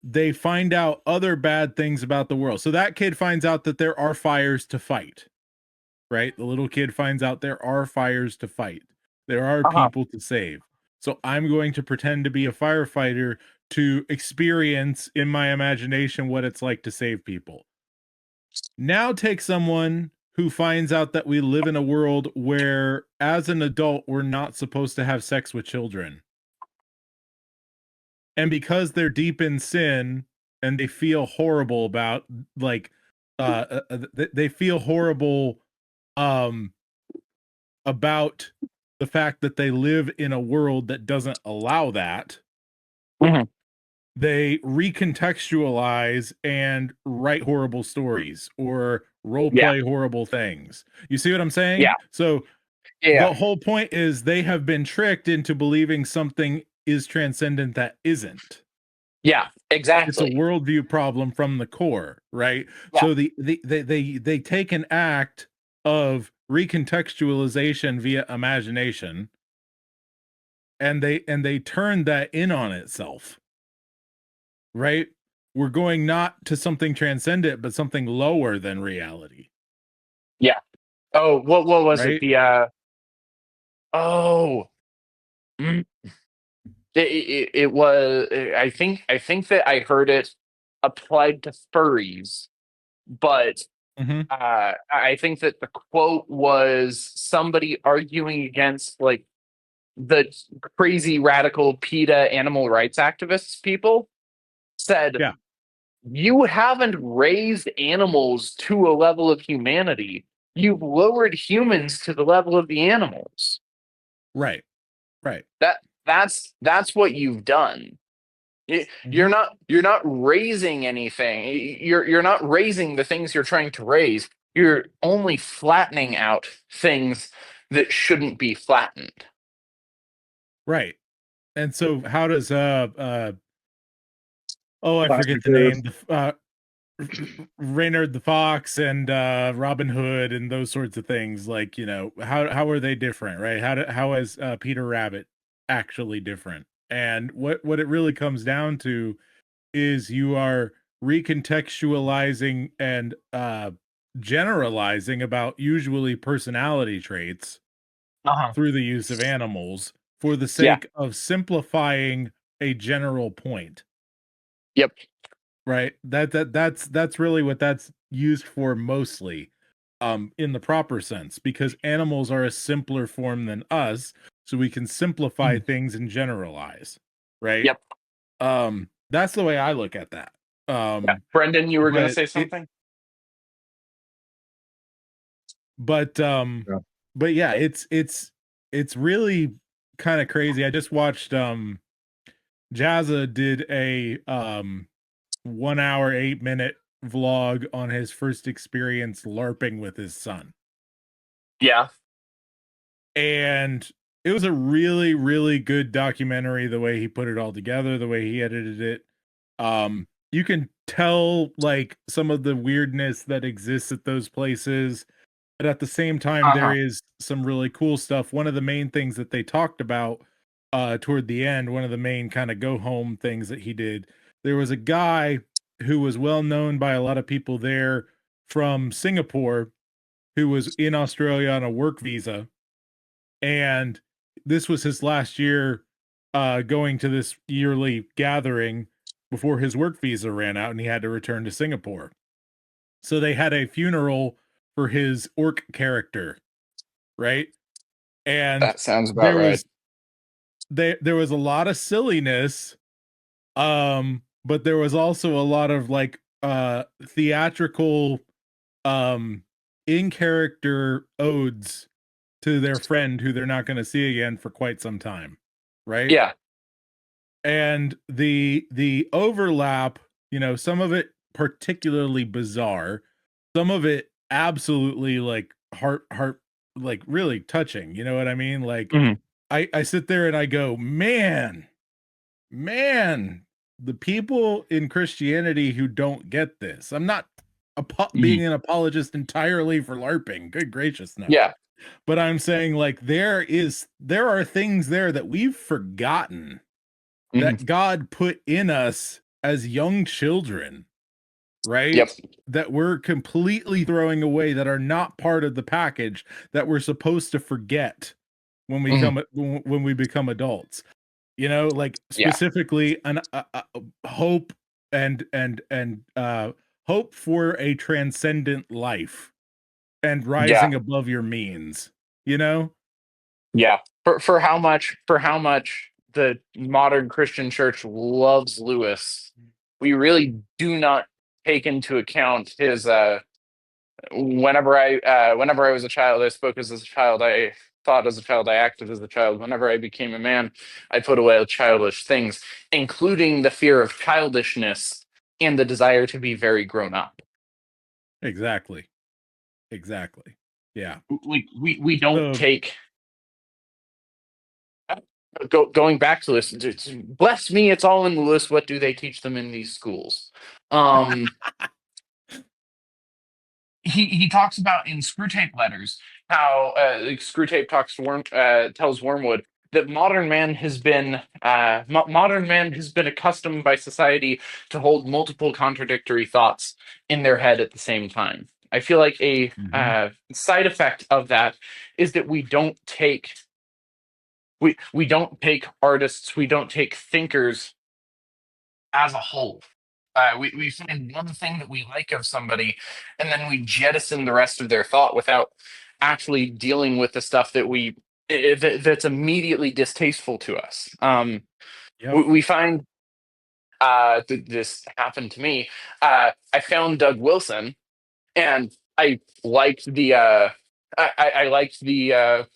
S3: they find out other bad things about the world. So that kid finds out that there are fires to fight, right? The little kid finds out there are fires to fight. There are people to save. So I'm going to pretend to be a firefighter to experience in my imagination what it's like to save people. Now take someone who finds out that we live in a world where as an adult, we're not supposed to have sex with children. And because they're deep in sin and they feel horrible about they feel horrible about the fact that they live in a world that doesn't allow that. They recontextualize and write horrible stories or role play horrible things. You see what I'm saying?
S4: Yeah.
S3: So the whole point is they have been tricked into believing something is transcendent that isn't.
S4: Yeah,
S3: It's a
S4: exactly.
S3: worldview problem from the core, right?
S4: Yeah.
S3: So they take an act of recontextualization via imagination, and they turn that in on itself, right? We're going not to something transcendent, but something lower than reality,
S4: Yeah. Oh, what was it?
S3: right?
S4: The oh, mm, it was. I think that I heard it applied to furries, but
S3: Mhm.
S4: I think that the quote was somebody arguing against like the crazy radical PETA animal rights activists people said,
S3: Yeah,
S4: you haven't raised animals to a level of humanity. You've lowered humans to the level of the animals.
S3: right, right.
S4: That's what you've done. You're
S3: Mhm.
S4: not raising anything. You're not raising the things you're trying to raise. You're only flattening out things that shouldn't be flattened.
S3: Right. And so how does oh, I forget
S5: Plastic
S3: the
S5: food.
S3: name, Reynard the Fox and Robin Hood and those sorts of things, like, how are they different, right? How is Peter Rabbit actually different? And what it really comes down to is you are recontextualizing and generalizing about usually personality traits
S4: Uh-huh.
S3: through the use of animals for the
S4: Yeah.
S3: sake of simplifying a general point,
S4: Yep.
S3: right? That's really what that's used for mostly, in the proper sense, because animals are a simpler form than us, so we can simplify
S4: Mhm.
S3: things and generalize, right?
S4: Yep.
S3: That's the way I look at that.
S4: Yeah. Brendan, you were going to
S3: But
S4: say
S3: it
S4: something?
S3: but
S5: Yeah.
S3: but yeah, it's really kind of crazy. I just watched Jazza did a 1 hour 8 minute vlog on his first experience LARPing with his son.
S4: Yeah.
S3: And it was a really, really good documentary, the way he put it all together, the way he edited it. You can tell like some of the weirdness that exists at those places, but at the same time, there
S4: Uh-huh.
S3: is some really cool stuff. One of the main things that they talked about toward the end, one of the main kind of go home things that he did, there was a guy who was well known by a lot of people there from Singapore who was in Australia on a work visa. And this was his last year going to this yearly gathering before his work visa ran out and he had to return to Singapore. So they had a funeral for his orc character, right? And
S4: That sounds about
S3: there
S4: right.
S3: was there was a lot of silliness, but there was also a lot of like theatrical in character odes to their friend who they're not going to see again for quite some time, right?
S4: Yeah.
S3: And the overlap, some of it particularly bizarre, some of it absolutely like heart like really touching, you know what I mean? Like
S4: Mhm.
S3: I sit there and I go, man, the people in Christianity who don't get this. I'm not being
S4: Mhm.
S3: an apologist entirely for LARPing. Good gracious, no.
S4: Yeah.
S3: But I'm saying like there are things there that we've forgotten
S4: Mhm.
S3: that God put in us as young children, right?
S4: Yep.
S3: That we're completely throwing away, that are not part of the package, that we're supposed to forget when we
S4: Mhm.
S3: come when we become adults. Like
S4: Yeah.
S3: specifically an hope and hope for a transcendent life and
S4: Yeah.
S3: rising above your means, you know?
S4: Yeah. For how much the modern Christian church loves Lewis, we really do not take into account his whenever I was a child, I spoke as a child, I thought as a child, I acted as a child. Whenever I became a man, I put away childish things, including the fear of childishness and the desire to be very grown up.
S3: Exactly. Exactly. Yeah.
S4: We don't
S3: So
S4: take going back to this, bless me, it's all in the list. What do they teach them in these schools? Um, he talks about in Screwtape Letters how Screwtape tells Wormwood that modern man has been accustomed by society to hold multiple contradictory thoughts in their head at the same time. I feel like a
S3: Mhm.
S4: side effect of that is that we don't take artists, we don't take thinkers as a whole. We find one thing that we like of somebody, and then we jettison the rest of their thought without actually dealing with the stuff that's immediately distasteful to us.
S3: Yep.
S4: We find this happened to me. I found Doug Wilson, and I liked I liked the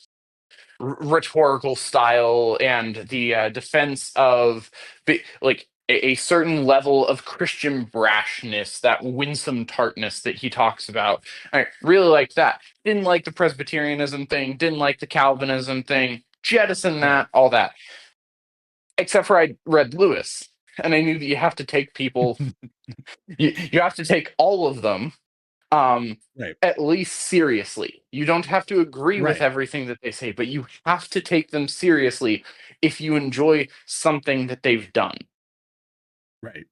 S4: rhetorical style and the defense of like a certain level of Christian brashness, that winsome tartness that he talks about. I really liked that. Didn't like the Presbyterianism thing, didn't like the Calvinism thing, jettison
S3: Right.
S4: that, all that. Except for I read Lewis, and I knew that you have to take people, you have to take all of them
S3: Right.
S4: at least seriously. You don't have to agree with
S3: Right.
S4: everything that they say, but you have to take them seriously if you enjoy something that they've done.
S3: Right.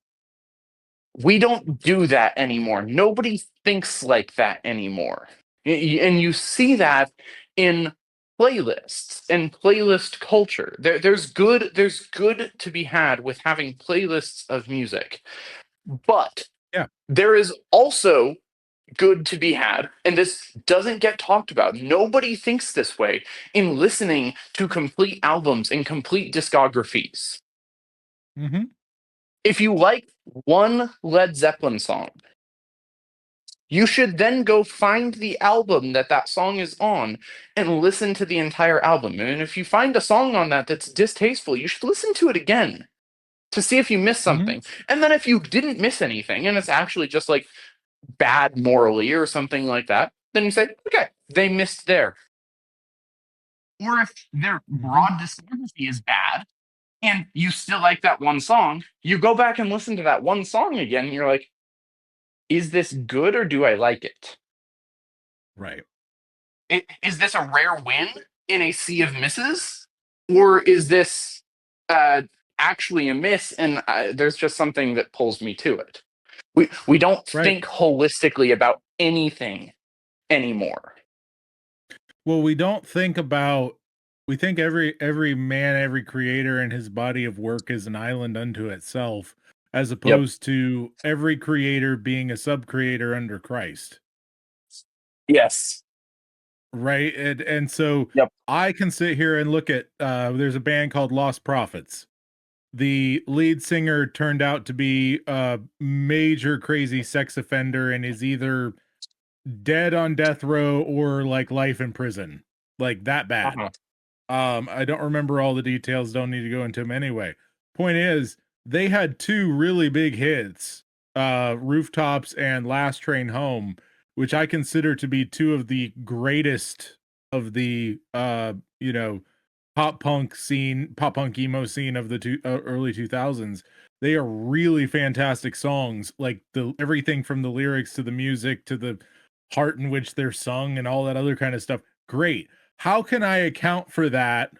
S4: We don't do that anymore. Nobody thinks like that anymore. And you see that in playlists and playlist culture. There's good to be had with having playlists of music. But
S3: Yeah.
S4: there is also good to be had, and this doesn't get talked about. Nobody thinks this way in listening to complete albums and complete discographies.
S3: Hmm.
S4: If you like one Led Zeppelin song, you should then go find the album that song is on and listen to the entire album. And if you find a song on that that's distasteful, you should listen to it again to see if you missed
S3: Hmm.
S4: something. And then if you didn't miss anything and it's actually just like bad morally or something like that, then you say, okay, they missed there. Or if their
S3: Hmm.
S4: broad discography is bad and you still like that one song, you go back and listen to that one song again, and you're like, is this good or do I like it?
S3: Right.
S4: Is this a rare win in a sea of misses? Or is this uh, actually a miss and there's just something that pulls me to it? We don't
S3: Right.
S4: think holistically about anything anymore.
S3: Well, we think every man, every creator and his body of work is an island unto itself, as
S4: Yep.
S3: opposed to every creator being a sub-creator under Christ.
S4: Yes.
S3: Right. And so
S4: Yep.
S3: I can sit here and look at there's a band called Lost Prophets. The lead singer turned out to be a major crazy sex offender and is either dead on death row or like life in prison. Like that bad.
S4: Uh-huh.
S3: I don't remember all the details, don't need to go into them anyway. Point is, they had two really big hits, Rooftops and Last Train Home, which I consider to be two of the greatest of the pop punk emo scene of the early 2000s. They are really fantastic songs, like the everything from the lyrics to the music to the heart in which they're sung and all that other kind of stuff. Great. How can I account for that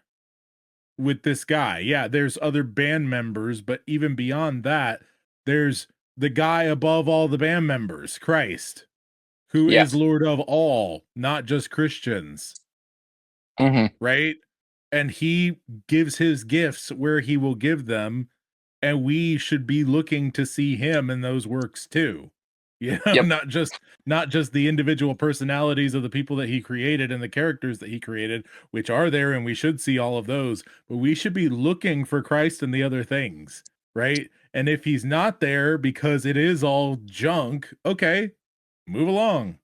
S3: with this guy? Yeah, there's other band members, but even beyond that, there's the guy above all the band members, Christ, who
S4: Yeah.
S3: is Lord of all, not just Christians,
S4: Hmm.
S3: right? And he gives his gifts where he will give them, and we should be looking to see him in those works too. You know,
S4: Yep.
S3: not just the individual personalities of the people that he created and the characters that he created, which are there, and we should see all of those, but we should be looking for Christ and the other things, right? And if he's not there because it is all junk, okay, move along,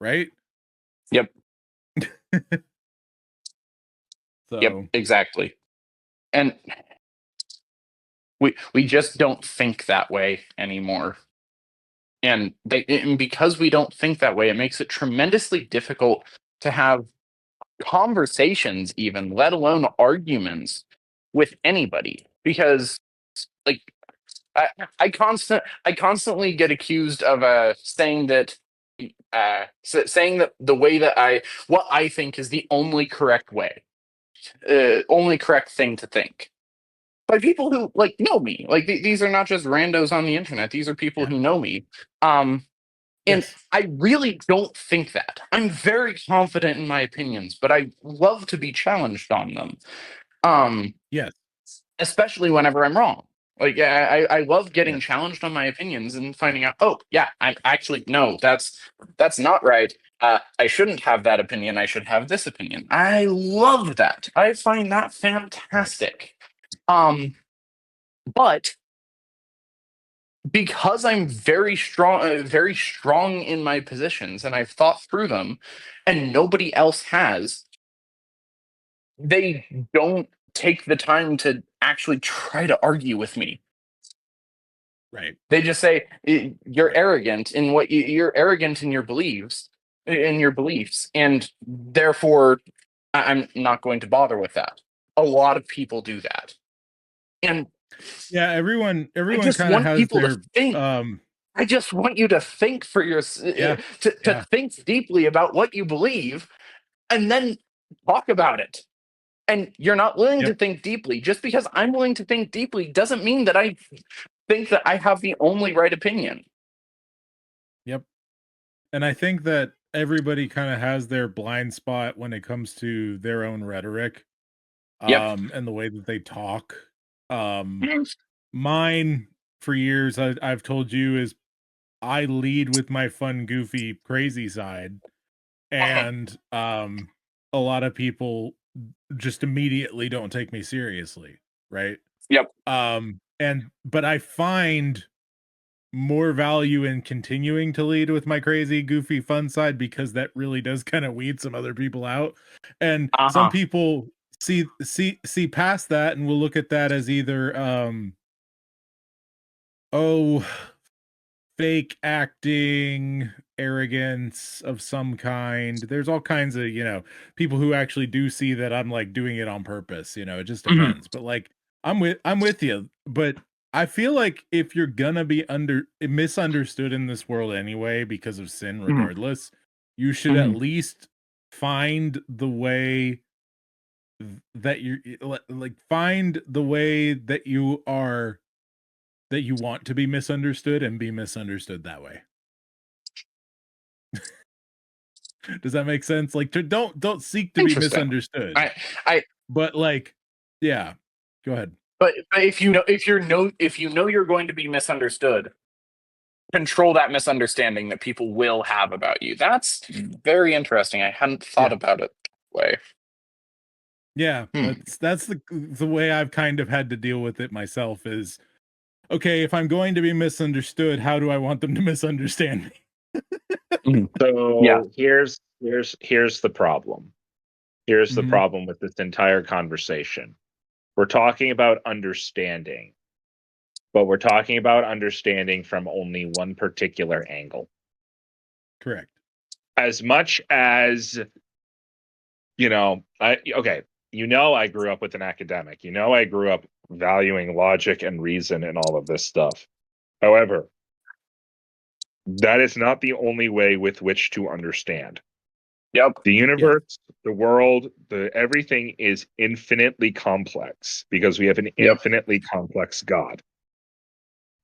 S3: right?
S4: Yep. Yep.
S3: So,
S4: Exactly. And we just don't think that way anymore. And because we don't think that way, it makes it tremendously difficult to have conversations, even let alone arguments with anybody, because like I I constantly get accused of saying that saying that the way that what I think is the only correct way, only correct thing to think, by people who like know me. Like these are not just randos on the internet. These are people
S3: Yeah.
S4: who know me. Um, and
S3: Yes.
S4: I really don't think that. I'm very confident in my opinions, but I love to be challenged on them. Um,
S3: Yes.
S4: Especially whenever I'm wrong. Like I love getting
S3: Yes.
S4: challenged on my opinions and finding out, oh yeah, I'm actually no, that's not right. I shouldn't have that opinion. I should have this opinion. I love that. I find that
S3: Right.
S4: fantastic. But because I'm very strong in my positions, and I've thought through them, and nobody else has, they don't take the time to actually try to argue with me.
S3: Right.
S4: They just say you're
S3: Right.
S4: arrogant in you're arrogant in your beliefs, and therefore I'm not going to bother with that. A lot of people do that, and
S3: Yeah,
S4: I
S3: everyone
S4: just
S3: kind of
S4: want
S3: has
S4: people to
S3: their
S4: think. I just want you to think for
S3: yeah.
S4: to
S3: Yeah.
S4: think deeply about what you believe, and then talk about it. And you're not willing to
S3: Yep.
S4: think deeply. Just because I'm willing to think deeply doesn't mean that I think that I have the only right opinion.
S3: Yep. And I think that everybody kind of has their blind spot when it comes to their own rhetoric,
S4: Yep.
S3: and the way that they talk. Mine for years, I've told you, is I lead with my fun, goofy, crazy side, and a lot of people just immediately don't take me seriously, right?
S4: Yep.
S3: And but I find more value in continuing to lead with my crazy, goofy, fun side, because that really does kind of weed some other people out. And some
S4: Uh-huh.
S3: people see past that and will look at that as either oh, fake acting, arrogance of some kind. There's all kinds of, people who actually do see that I'm like doing it on purpose, it just
S4: Mhm.
S3: depends. But like I'm with you, but I feel like if you're gonna be misunderstood in this world anyway because of sin
S4: Mhm.
S3: regardless, you should at
S4: Mhm.
S3: least find the way that you like find the way that you want to be misunderstood and be misunderstood that way. Does that make sense? Like, don't seek to be
S4: Interesting.
S3: misunderstood,
S4: I I
S3: but like, yeah. Go ahead.
S4: but if you know you're going to be misunderstood, control that misunderstanding that people will have about you. That's very interesting. I hadn't thought
S3: Yeah,
S4: about it that way.
S3: yeah.
S4: Hmm.
S3: That's the way I've kind of had to deal with it myself. Is okay, if I'm going to be misunderstood, how do I want them to misunderstand me?
S4: Mhm. Yeah.
S5: So here's the problem. Here's the
S3: Mhm.
S5: problem with this entire conversation. We're talking about understanding, but we're talking about understanding from only one particular angle.
S3: Correct.
S5: As much as, I grew up with an academic. I grew up valuing logic and reason and all of this stuff. However, that is not the only way with which to understand.
S4: Yep.
S5: The
S3: Yes.
S5: universe, the world, the everything is infinitely complex because we have an
S4: Yep.
S5: infinitely complex God.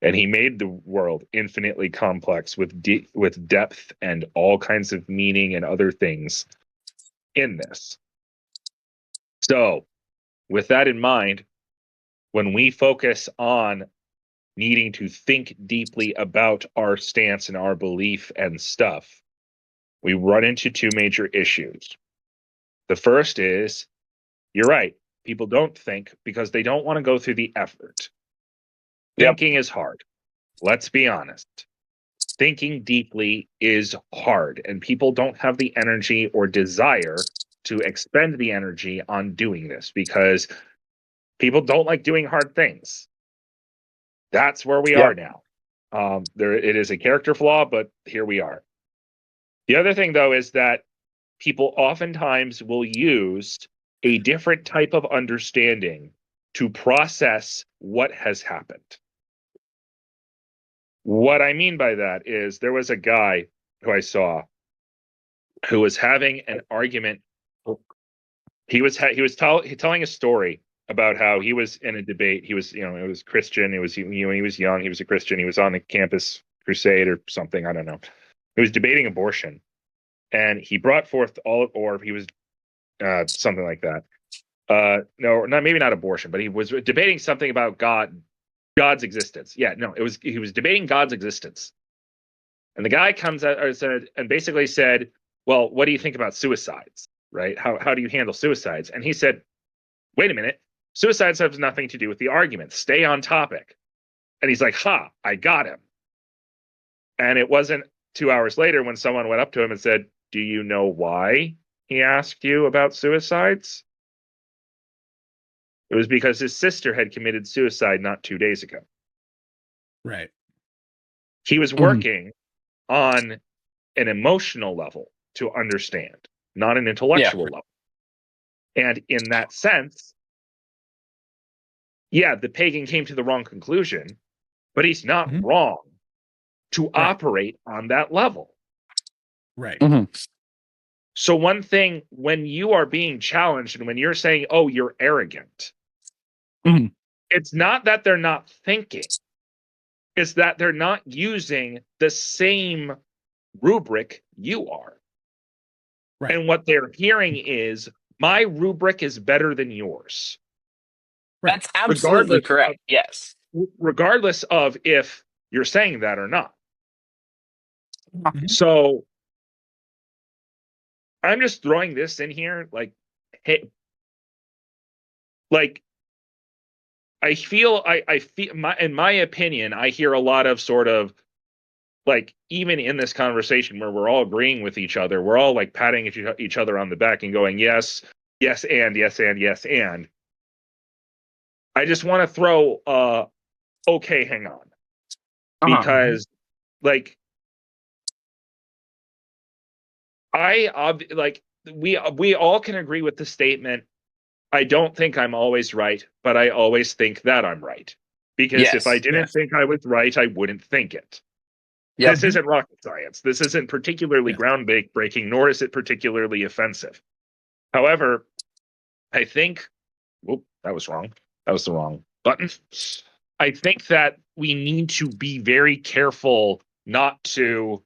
S5: And he made the world infinitely complex with depth and all kinds of meaning and other things in this. So, with that in mind, when we focus on needing to think deeply about our stance and our belief and stuff, we run into two major issues. The first is, you're right, people don't think because they don't want to go through the effort.
S4: Yep.
S5: Thinking is hard. Let's be honest. Thinking deeply is hard, and people don't have the energy or desire to expend the energy on doing this because people don't like doing hard things. That's where we are
S4: Yep.
S5: now. It is a character flaw, but here we are. The other thing, though, is that people oftentimes will use a different type of understanding to process what has happened. What I mean by that is there was a guy who I saw who was having an argument. He was telling a story about how he was in a debate. He was, it was Christian. It was, he was young. He was a Christian. He was on a campus crusade or something. I don't know. He was debating abortion, and he brought forth or he was something like that. No, maybe not abortion, but he was debating something about God's existence. Yeah, no, he was debating God's existence. And the guy comes out and basically said, well, what do you think about suicides? Right? How do you handle suicides? And he said, wait a minute, suicides have nothing to do with the argument. Stay on topic. And he's like, ha, I got him. And it wasn't 2 hours later when someone went up to him and said, do you know why he asked you about suicides? It was because his sister had committed suicide not 2 days ago.
S3: Right.
S5: He was working on an emotional level to understand, not an intellectual level. And in that sense, yeah, the pagan came to the wrong conclusion, but he's not wrong to operate on that level.
S3: Right.
S5: So one thing, when you are being challenged and when you're saying, oh, you're arrogant, it's not that they're not thinking. It's that they're not using the same rubric you are. Right. And what they're hearing is, my rubric is better than yours.
S4: Right. That's absolutely correct. Yes.
S5: Regardless of if you're saying that or not. So I'm just throwing this in here, like, hey, like, I feel in my opinion, I hear a lot of sort of, like, even in this conversation where we're all agreeing with each other, we're all like patting each other on the back and going, yes, yes, and yes, and yes, and. I just want to throw, okay, hang on. Because, like, we all can agree with the statement, I don't think I'm always right, but I always think that I'm right. Because if I didn't think I was right, I wouldn't think it. Yep. This isn't rocket science. This isn't particularly groundbreaking, nor is it particularly offensive. However, I think, whoop, that was wrong. That was the wrong button. I think that we need to be very careful not to,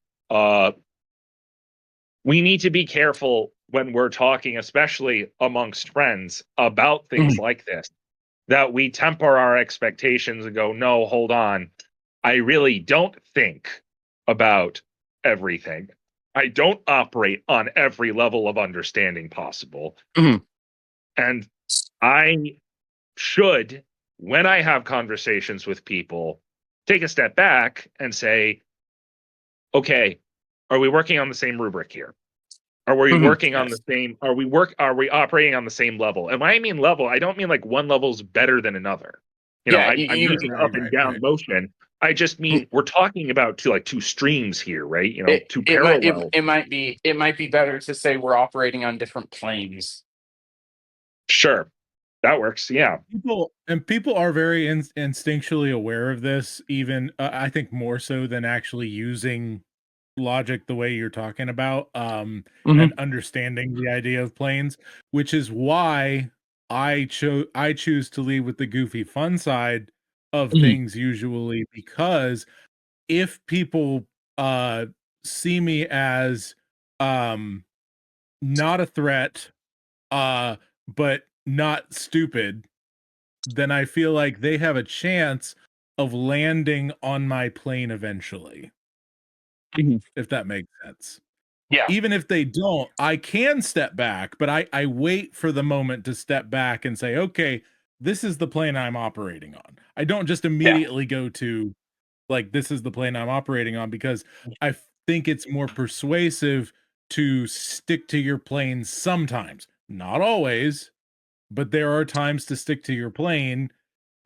S5: we need to be careful when we're talking, especially amongst friends, about things like this, that we temper our expectations and go, no, hold on. I really don't think about everything. I don't operate on every level of understanding possible. And I should, when I have conversations with people, take a step back and say, okay, are we working on the same rubric here? Are we working on the same, are we operating on the same level? And when I mean level, I don't mean like one level's better than another. I'm using up and down motion. I just mean we're talking about two streams here, right? Two parallel.
S4: It might be better to say we're operating on different planes.
S5: Sure, that works. Yeah,
S3: people are very instinctually aware of this. Even I think more so than actually using logic the way you're talking about, and understanding the idea of planes, which is why I choose to lead with the goofy fun side of things usually, because if people see me as not a threat but not stupid, then I feel like they have a chance of landing on my plane eventually. If that makes sense.
S4: Yeah.
S3: Even if they don't, I can step back, but I wait for the moment to step back and say, okay, this is the plane I'm operating on. I don't just immediately go to, like, this is the plane I'm operating on, because I think it's more persuasive to stick to your plane sometimes. Not always, but there are times to stick to your plane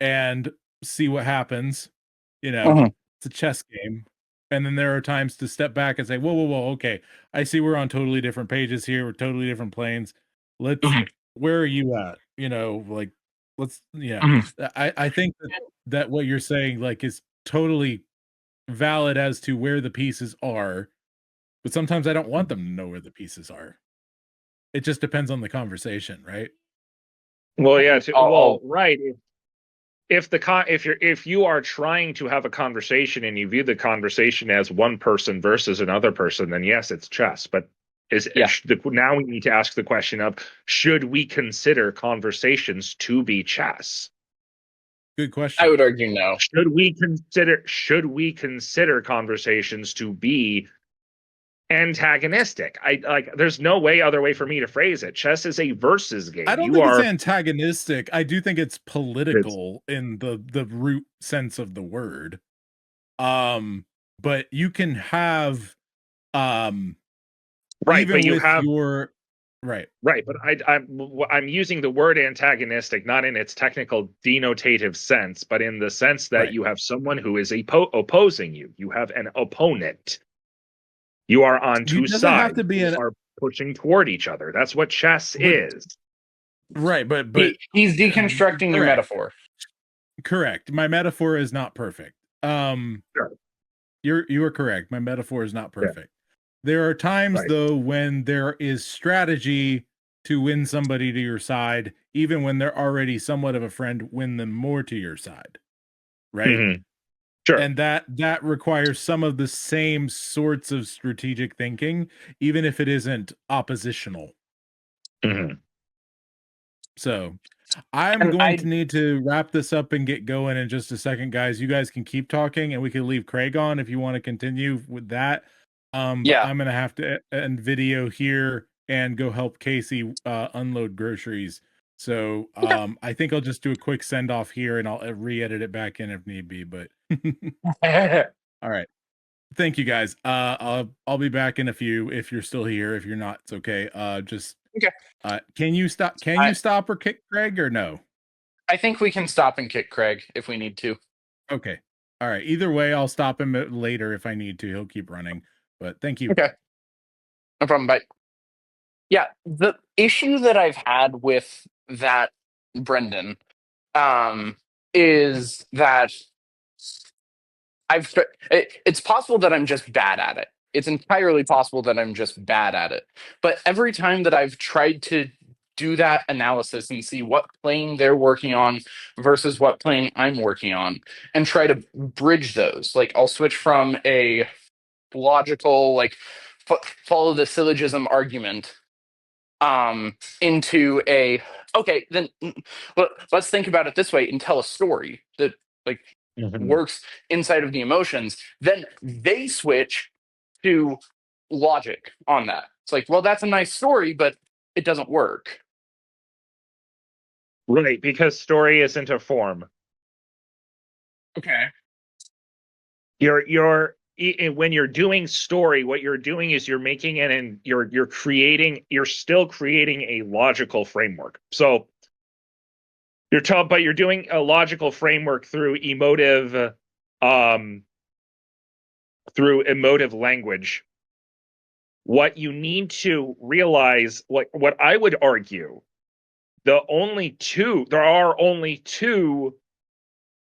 S3: and see what happens. It's a chess game. And then there are times to step back and say, whoa, okay, I see we're on totally different pages here. We're totally different planes. Where are you at? Like, I think that what you're saying like is totally valid as to where the pieces are, but sometimes I don't want them to know where the pieces are. It just depends on the conversation, right?
S5: Well, yeah.
S4: I'll
S5: Right. If you are trying to have a conversation and you view the conversation as one person versus another person, then yes, it's chess. But now we need to ask the question of, should we consider conversations to be chess?
S3: Good question.
S4: I would argue no.
S5: Should we consider conversations to be antagonistic? There's no other way for me to phrase it. Chess is a versus game.
S3: I don't think it's antagonistic. I do think it's political in the root sense of the word. But you can have
S5: right,
S3: even
S5: but you
S3: with
S5: have
S3: your right.
S5: But I'm using the word antagonistic not in its technical denotative sense, but in the sense that you have someone who is opposing you. You have an opponent. You are on two
S3: doesn't
S5: sides.
S3: have to be
S5: you are pushing toward each other. That's what chess is.
S3: Right, but
S4: he's deconstructing your metaphor.
S3: Correct. My metaphor is not perfect.
S5: Sure.
S3: You are correct. My metaphor is not perfect. There are times though when there is strategy to win somebody to your side, even when they're already somewhat of a friend, win them more to your side. Right?
S5: Mm-hmm. Sure.
S3: And that requires some of the same sorts of strategic thinking, even if it isn't oppositional.
S5: Mm-hmm.
S3: So I'm going to need to wrap this up and get going in just a second, guys. You guys can keep talking and we can leave Craig on if you want to continue with that. But I'm going to have to end video here and go help Casey unload groceries. So I think I'll just do a quick send off here and I'll re-edit it back in if need be. But all right. Thank you guys. I'll be back in a few if you're still here. If you're not, it's okay. Can you stop? Can you stop or kick Craig or no?
S4: I think we can stop and kick Craig if we need to.
S3: Okay. All right. Either way, I'll stop him later if I need to. He'll keep running. But thank you.
S4: Okay. No problem. Bye. Yeah, the issue that I've had with that, Brendan, is that it's possible that I'm just bad at it. It's entirely possible that I'm just bad at it. But every time that I've tried to do that analysis and see what plane they're working on versus what plane I'm working on and try to bridge those, like I'll switch from a logical, like follow the syllogism argument into a, okay, then let's think about it this way and tell a story that like works inside of the emotions. Then they switch to logic on that. It's like, well, that's a nice story, but it doesn't work.
S5: Right, because story isn't a form.
S4: Okay.
S5: When you're doing story, what you're doing is you're making it, and you're still creating a logical framework. So you're doing a logical framework through emotive language. What you need to realize, what I would argue, there are only two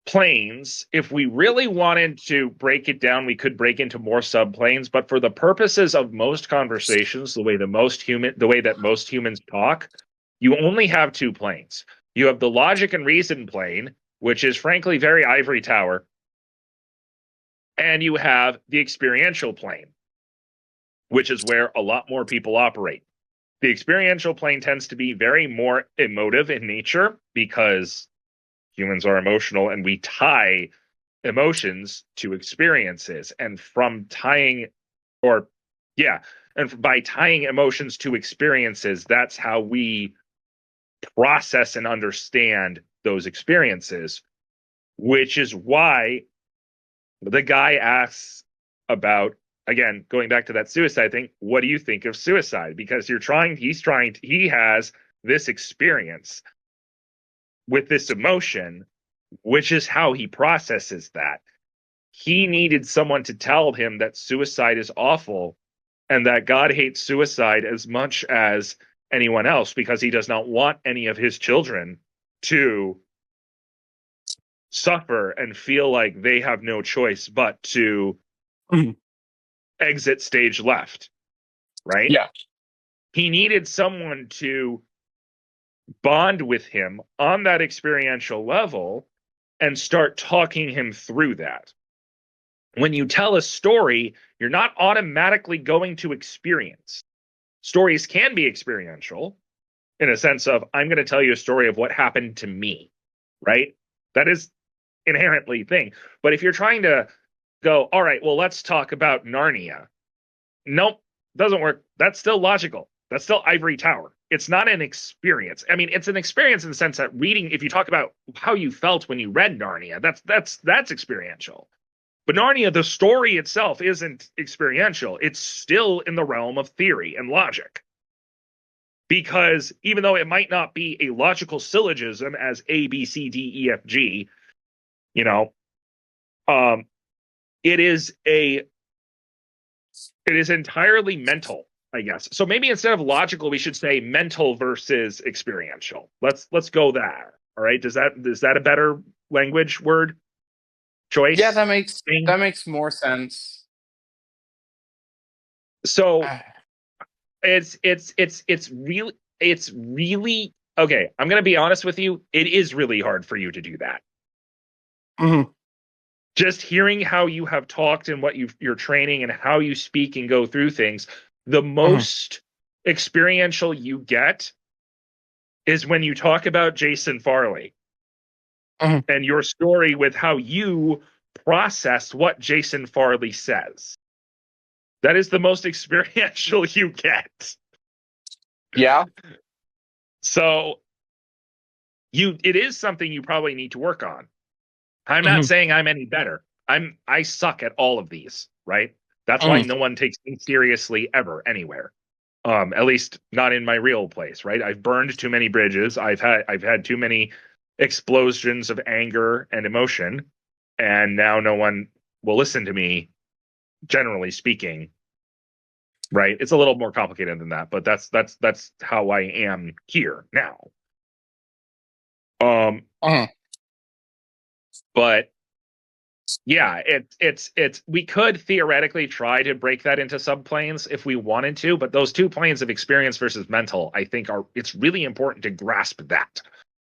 S5: planes. If we really wanted to break it down, we could break into more subplanes, but for the purposes of most conversations, the way that most humans talk, you only have two planes. You have the logic and reason plane, which is frankly very ivory tower, and you have the experiential plane, which is where a lot more people operate. The experiential plane tends to be very more emotive in nature because humans are emotional and we tie emotions to experiences. And by tying emotions to experiences, that's how we process and understand those experiences, which is why the guy asks about, again, going back to that suicide thing, what do you think of suicide? Because he has this experience with this emotion, which is how he processes that. He needed someone to tell him that suicide is awful and that God hates suicide as much as anyone else because he does not want any of his children to suffer and feel like they have no choice but to exit stage left, right?
S4: Yeah.
S5: He needed someone to bond with him on that experiential level and start talking him through that. When you tell a story, you're not automatically going to experience. Stories can be experiential in a sense of, I'm going to tell you a story of what happened to me, right? That is inherently thing. But if you're trying to go, all right, well, let's talk about Narnia. Nope, doesn't work. That's still logical. That's still Ivory Tower. It's not an experience. I mean, it's an experience in the sense that reading, if you talk about how you felt when you read Narnia, that's experiential. But Narnia, the story itself isn't experiential. It's still in the realm of theory and logic. Because even though it might not be a logical syllogism as A, B, C, D, E, F, G, you know, it is entirely mental, I guess. So maybe instead of logical, we should say mental versus experiential. Let's go that. All right. Is that a better language word choice?
S4: Yeah, that makes more sense.
S5: So it's really okay. I'm gonna be honest with you. It is really hard for you to do that. Just hearing how you have talked and what you're training and how you speak and go through things, the most experiential you get is when you talk about Jason Farley and your story with how you process what Jason Farley says. That is the most experiential you get.
S4: Yeah.
S5: So it is something you probably need to work on. I'm not saying I'm any better. I suck at all of these, right? That's why no one takes me seriously ever anywhere. At least not in my real place, right? I've burned too many bridges. I've had too many explosions of anger and emotion, and now no one will listen to me, generally speaking. Right? It's a little more complicated than that, but that's how I am here now. But yeah, it's we could theoretically try to break that into subplanes if we wanted to, but those two planes of experience versus mental, I think it's really important to grasp that.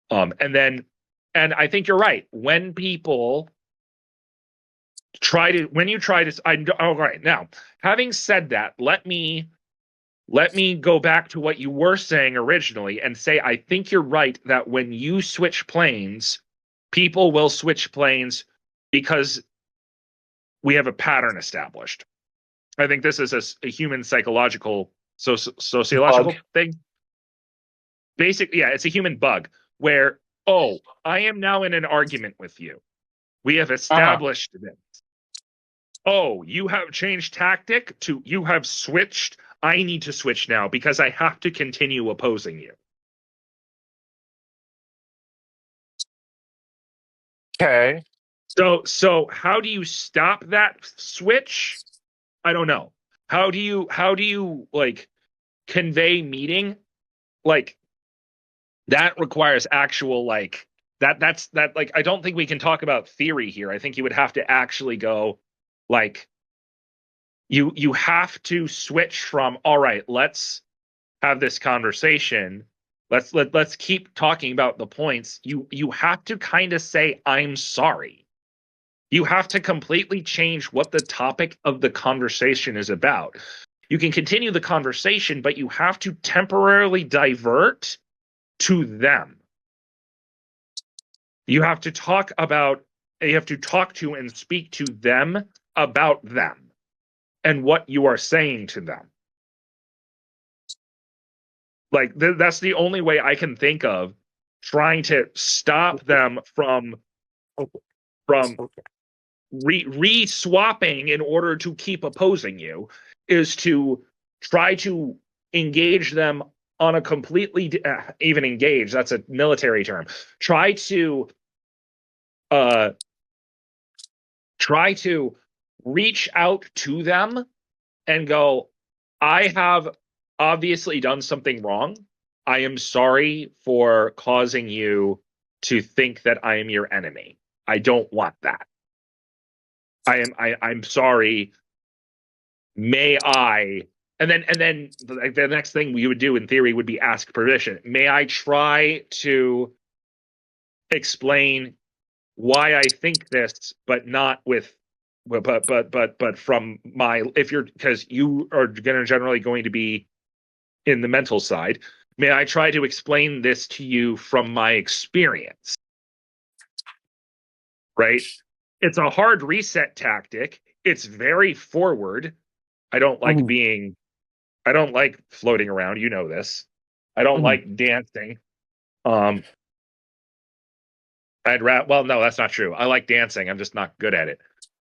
S5: And I think you're right. When people all right, now, having said that, let me go back to what you were saying originally and say I think you're right that when you switch planes, people will switch planes because we have a pattern established. I think this is a human psychological, sociological thing. Basically, yeah, it's a human bug where, oh, I am now in an argument with you. We have established this. Oh, you have changed tactic to you have switched. I need to switch now because I have to continue opposing you.
S4: Okay.
S5: So how do you stop that switch? I don't know. How do you like convey meaning? Like that requires actual like that's like I don't think we can talk about theory here. I think you would have to actually go like you have to switch from all right, let's have this conversation. Let's keep talking about the points. You have to kind of say I'm sorry. You have to completely change what the topic of the conversation is about. You can continue the conversation, but you have to temporarily divert to them. You have to talk to and speak to them about them and what you are saying to them. Like that's the only way I can think of trying to stop them from re-swapping in order to keep opposing you is to try to engage them on a completely even engage, that's a military term. Try to reach out to them and go, I have obviously done something wrong. I am sorry for causing you to think that I am your enemy. I don't want that. I'm sorry. May I? And then the next thing we would do in theory would be ask permission. May I try to explain why I think this, but not with, but from my, if you're, because you are generally going to be in the mental side. May I try to explain this to you from my experience? Right? It's a hard reset tactic. It's very forward. I don't like being, I don't like floating around. You know this. I don't like dancing. Well, no, that's not true. I like dancing. I'm just not good at it.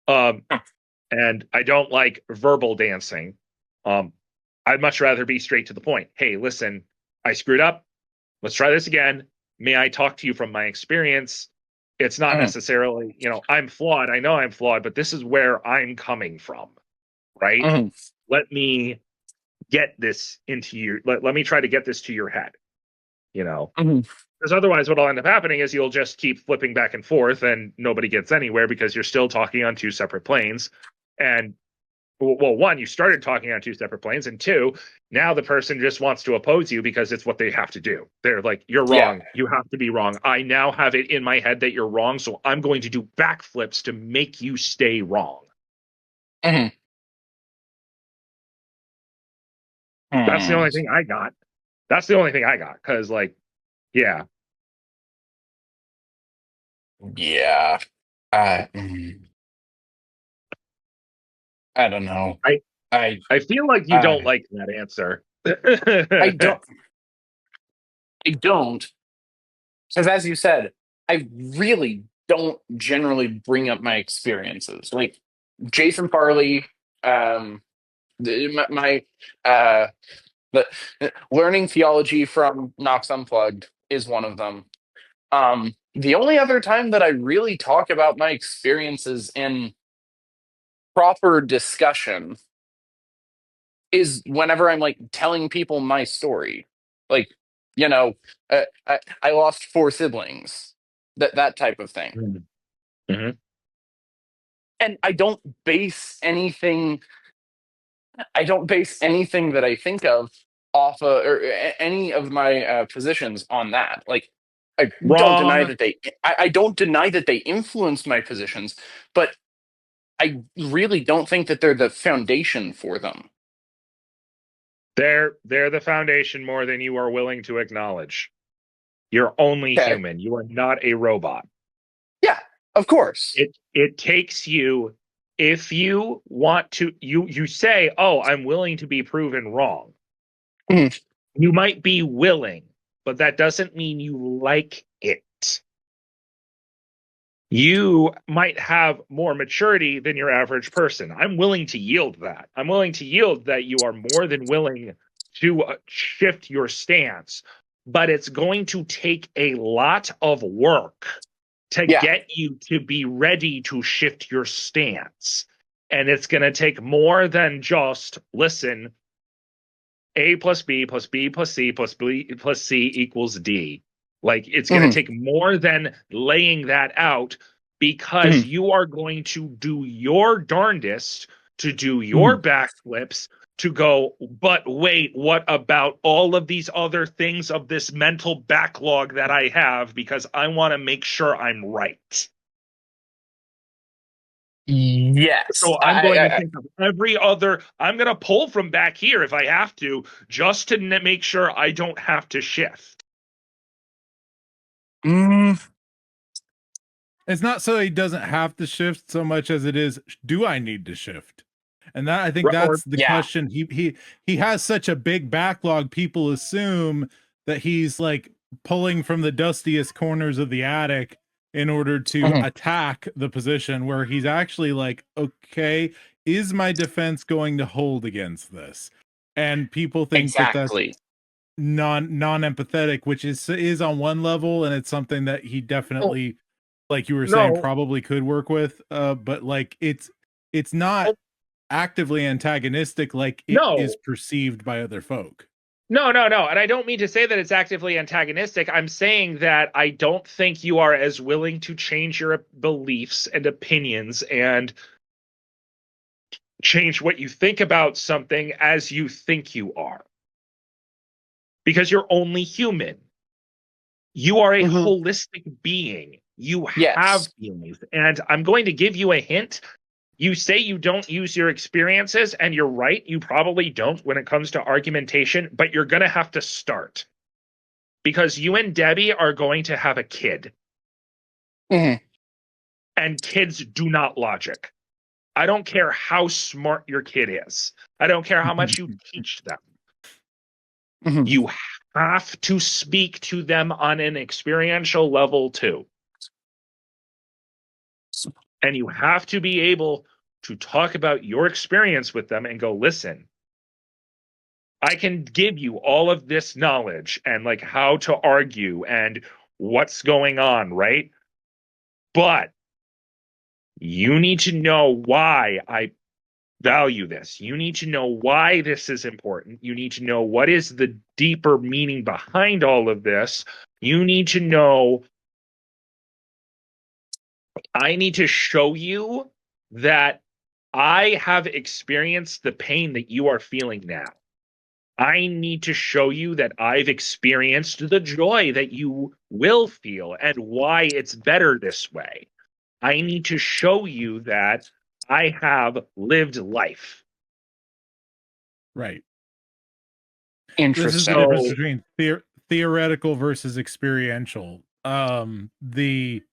S5: And I don't like verbal dancing. I'd much rather be straight to the point. Hey, listen, I screwed up. Let's try this again. May I talk to you from my experience? It's not necessarily, I'm flawed. I know I'm flawed, but this is where I'm coming from, right? Let me get this into you. Let me try to get this to your head, because otherwise what'll end up happening is you'll just keep flipping back and forth and nobody gets anywhere because you're still talking on two separate planes. And well, one, you started talking on two separate planes, and two, now the person just wants to oppose you because it's what they have to do. They're like, you're wrong. You have to be wrong. I now have it in my head that you're wrong, so I'm going to do backflips to make you stay wrong. That's the only thing I got. That's the only thing I got, because, yeah.
S4: Yeah. I don't know.
S5: I feel like you don't like that answer.
S4: I don't. Because as you said, I really don't generally bring up my experiences. Like Jason Farley, my the learning theology from Knox Unplugged is one of them. The only other time that I really talk about my experiences in proper discussion is whenever I'm telling people my story. Like, I lost 4 siblings, that type of thing. And I don't base anything that I think of off of, or any of my positions on that. Like, I don't deny
S5: Wrong.
S4: that I don't deny that they influence my positions, but I really don't think that they're the foundation for them.
S5: They're the foundation more than you are willing to acknowledge. You're only human. You are not a robot.
S4: Yeah, of course.
S5: It takes you, if you want to, you say, oh, I'm willing to be proven wrong. You might be willing, but that doesn't mean you like it. You might have more maturity than your average person. I'm willing to yield that. I'm willing to yield that you are more than willing to shift your stance, but it's going to take a lot of work to get you to be ready to shift your stance. And it's going to take more than just, listen, A plus B plus B plus C plus B plus C equals D. It's going to take more than laying that out, because you are going to do your darndest to do your backflips to go, but wait, what about all of these other things of this mental backlog that I have, because I want to make sure I'm right.
S4: Yes.
S5: So I'm going to think of every other, I'm going to pull from back here if I have to, just to make sure I don't have to shift.
S3: It's not so he doesn't have to shift so much as it is, do I need to shift? And that, I think that's the question. He has such a big backlog, people assume that he's pulling from the dustiest corners of the attic in order to attack the position, where he's actually okay, is my defense going to hold against this? And people think that that's non-empathetic, which is on one level, and it's something that he definitely, like you were saying, probably could work with, but it's not actively antagonistic like it is perceived by other folk.
S5: No, no, no. And I don't mean to say that it's actively antagonistic. I'm saying that I don't think you are as willing to change your beliefs and opinions and change what you think about something as you think you are. Because you're only human. You are a holistic being. You have
S4: Yes.
S5: feelings. And I'm going to give you a hint. You say you don't use your experiences, and you're right. You probably don't when it comes to argumentation, but you're going to have to start. Because you and Debbie are going to have a kid.
S4: Mhm.
S5: And kids do not logic. I don't care how smart your kid is. I don't care how much you teach them.
S4: Mhm.
S5: You have to speak to them on an experiential level too. And you have to be able to talk about your experience with them and go, listen, I can give you all of this knowledge and like how to argue and what's going on, right? But you need to know why I value this. You need to know why this is important. You need to know what is the deeper meaning behind all of this. You need to know, I need to show you that I have experienced the pain that you are feeling now. I need to show you that I've experienced the joy that you will feel and why it's better this way. I need to show you that I have lived life.
S3: Right. This is the
S4: Interesting.
S3: difference
S5: So,
S3: between theoretical versus experiential. The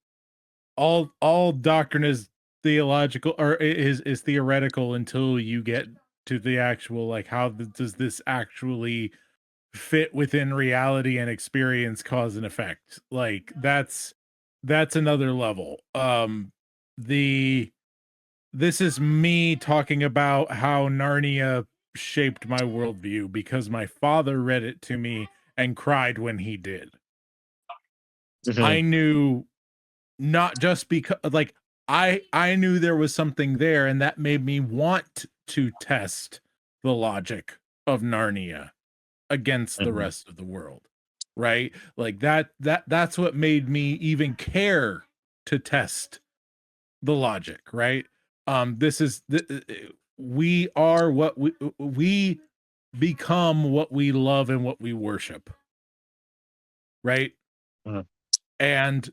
S3: all doctrine is theological or is theoretical until you get to the actual, like, how does this actually fit within reality and experience, cause and effect. Like that's another level. The This is me talking about how Narnia shaped my worldview because my father read it to me and cried when he did. I knew, not just because, like, I knew there was something there, and that made me want to test the logic of Narnia against the rest of the world, right? Like that's what made me even care to test the logic, right? This is we are what we become what we love and what we worship, right?
S5: Mhm.
S3: And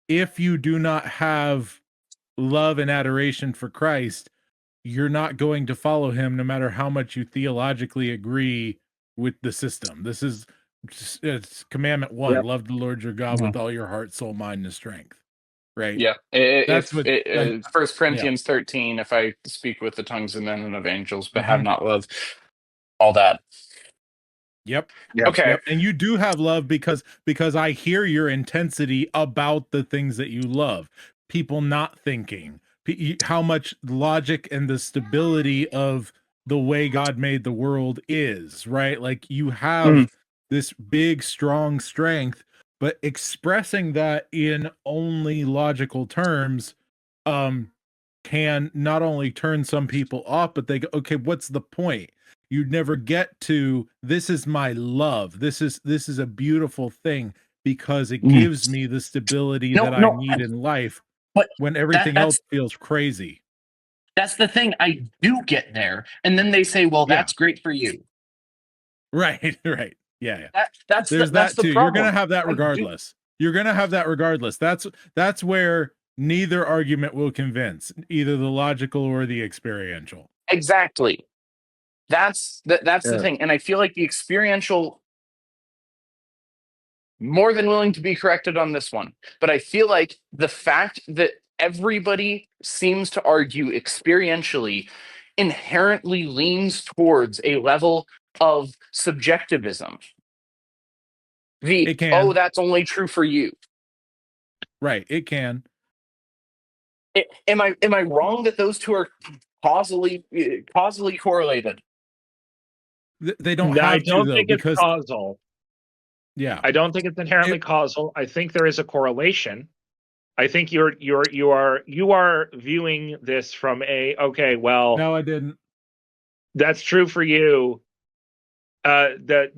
S3: if you do not have love and adoration for Christ, you're not going to follow him no matter how much you theologically agree with the system. This is it's commandment 1,
S5: Yep.
S3: love the Lord your God with all your heart, soul, mind, and strength. Right?
S4: Yeah.
S3: That's
S4: If
S3: what that,
S4: First
S3: yeah.
S4: Corinthians 13, if I speak with the tongues of men and of angels, but have
S3: Mhm.
S4: not love, all that.
S3: Yep.
S5: Yep.
S4: Okay.
S3: Yep. And you do have love because I hear your intensity about the things that you love. People not thinking, how much logic and the stability of the way God made the world is, right? Like you
S4: Mhm.
S3: have this big strong strength, but expressing that in only logical terms um can not only turn some people off, but they go, okay, what's the point? You never get to, this is my love, this is a beautiful thing because it
S4: Mhm.
S3: gives me the stability
S6: No,
S3: that I
S6: no,
S3: need in life
S6: but
S3: when
S6: that
S3: everything else
S6: that's
S3: feels crazy.
S6: that's the thing. I do get there, and then they say, "Well,
S3: Yeah.
S6: that's great for you."
S3: Right. Right. Yeah, yeah.
S6: That's
S3: There's
S6: that's
S3: that
S6: the
S3: too. You're gonna
S6: problem.
S3: have that
S6: I do
S3: regardless. You're gonna have that regardless. That's where neither argument will convince, either the logical or the experiential.
S4: Exactly. That's the
S5: Yeah.
S4: thing. And I feel like the experiential, more than willing to be corrected on this one. But I feel like the fact that everybody seems to argue experientially inherently leans towards a level of subjectivism.
S3: It
S4: Oh,
S3: can.
S4: that's only true for you.
S3: Right. It can.
S4: Am I wrong that those two are causally correlated?
S3: They don't
S5: I
S3: have to
S5: don't
S3: though,
S5: think it's
S3: because
S5: causal.
S3: yeah.
S5: I don't think it's inherently
S3: It,
S5: causal. I think there is a correlation. I think you are viewing this from a, okay, well,
S3: no, I didn't.
S5: that's true for you. there's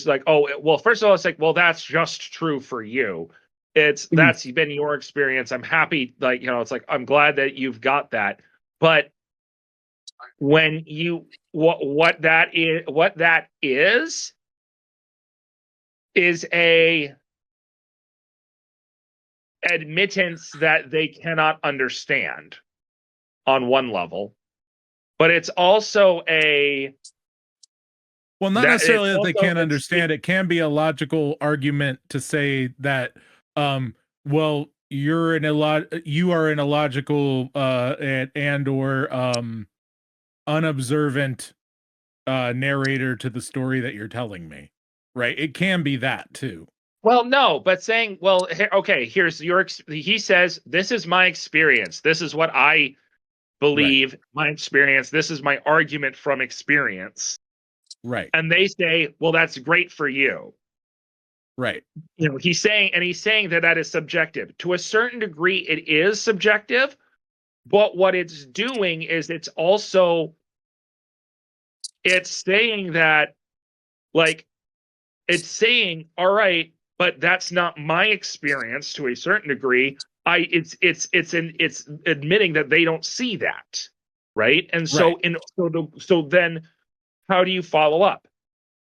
S5: like, oh well, first of all, it's like, well, that's just true for you. That's been your experience. I'm happy, like, it's like, I'm glad that you've got that. But when you what that is a admittance that they cannot understand on one level, but it's also
S3: well, not necessarily that they can't understand. It can be a logical argument to say that, well, you are an illogical and or unobservant narrator to the story that you're telling me, right? It can be that too.
S5: Well, no, but saying, well, okay, he says, this is my experience. This is what I believe, my experience. This is my argument from experience.
S3: Right.
S5: And they say, well, that's great for you.
S3: Right.
S5: He's saying that is subjective. To a certain degree, it is subjective, but what it's doing is it's saying that, like, it's saying, all right, but that's not my experience to a certain degree. It's admitting that they don't see that, right? And so so then how do you follow up?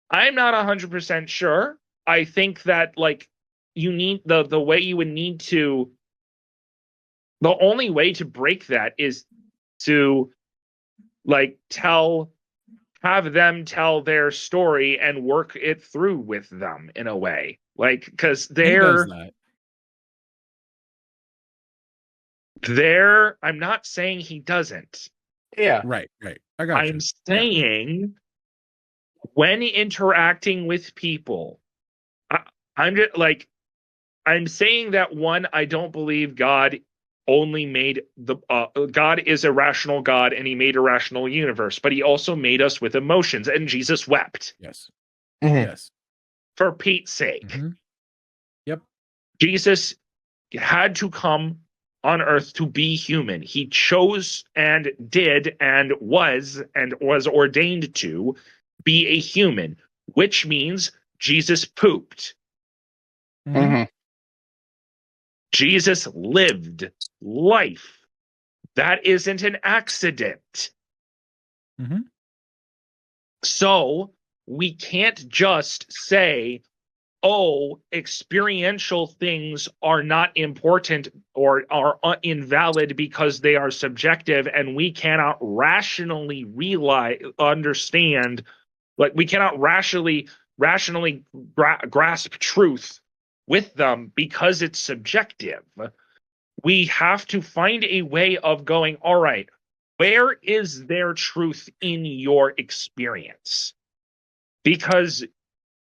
S5: I'm not 100% sure. I think that, like, you need the way you would need to, the only way to break that is to, like, have them tell their story and work it through with them in a way, like, because
S3: He does
S5: they're I'm not saying he doesn't.
S4: Yeah.
S3: Right. I got you.
S5: I'm saying when interacting with people, I'm just like, I'm saying that, one, I don't believe God only made God is a rational God, and he made a rational universe, but he also made us with emotions, and Jesus wept.
S3: Yes.
S4: Yes.
S5: For Pete's sake.
S3: Yep.
S5: Jesus had to come on earth to be human. He chose and did and was ordained to be a human, which means Jesus pooped. Jesus lived life. That isn't an accident. So we can't just say, oh, experiential things are not important or are invalid because they are subjective, and we cannot rationally understand, like, we cannot rationally grasp truth with them because it's subjective. We have to find a way of going, all right, where is there truth in your experience? Because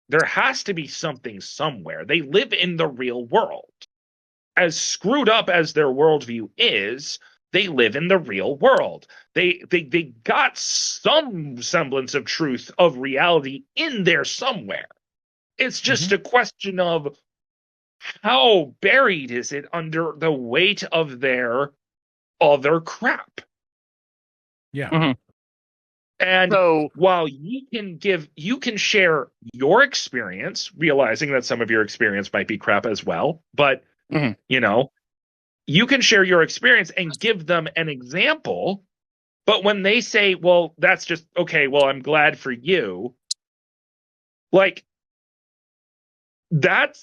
S5: there has to be something somewhere. They live in the real world. As screwed up as their worldview is, they live in the real world. They got some semblance of truth, of reality in there somewhere. It's just a question of how buried is it under the weight of their other crap.
S3: Yeah.
S5: And
S4: So,
S5: while you can share your experience, realizing that some of your experience might be crap as well, but you can share your experience and give them an example. But when they say, well, that's just okay, well, I'm glad for you, like, that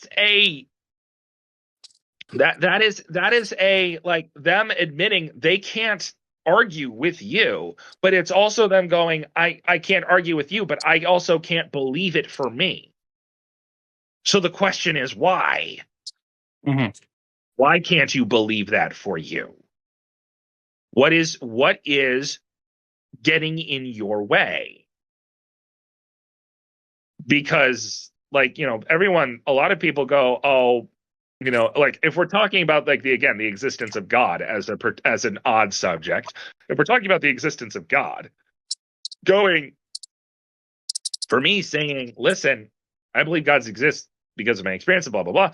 S5: is a, like, them admitting they can't argue with you, but it's also them going, I can't argue with you, but I also can't believe it for me. So the question is, why? Why can't you believe that for you? What is getting in your way? Because, like, a lot of people go, oh, like, if we're talking about, like, the existence of God as an odd subject, if we're talking about the existence of God, going, for me, saying, listen, I believe God exists because of my experience and blah, blah, blah.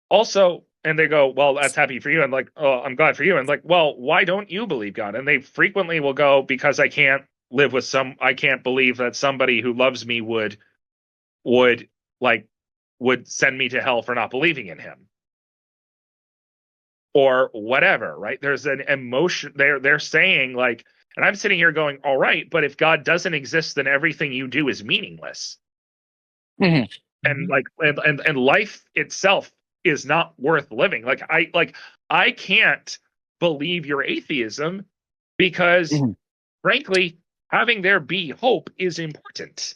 S5: Also, and they go, well, that's happy for you. And, like, oh, I'm glad for you. And, like, well, why don't you believe God? And they frequently will go, because I can't live with I can't believe that somebody who loves me would send me to hell for not believing in him or whatever, right? There's an emotion they're saying, like, and I'm sitting here going, all right, but if God doesn't exist, then everything you do is meaningless.
S6: Mhm.
S5: And like and life itself is not worth living. I can't believe your atheism because
S6: Mhm.
S5: frankly, having there be hope is important.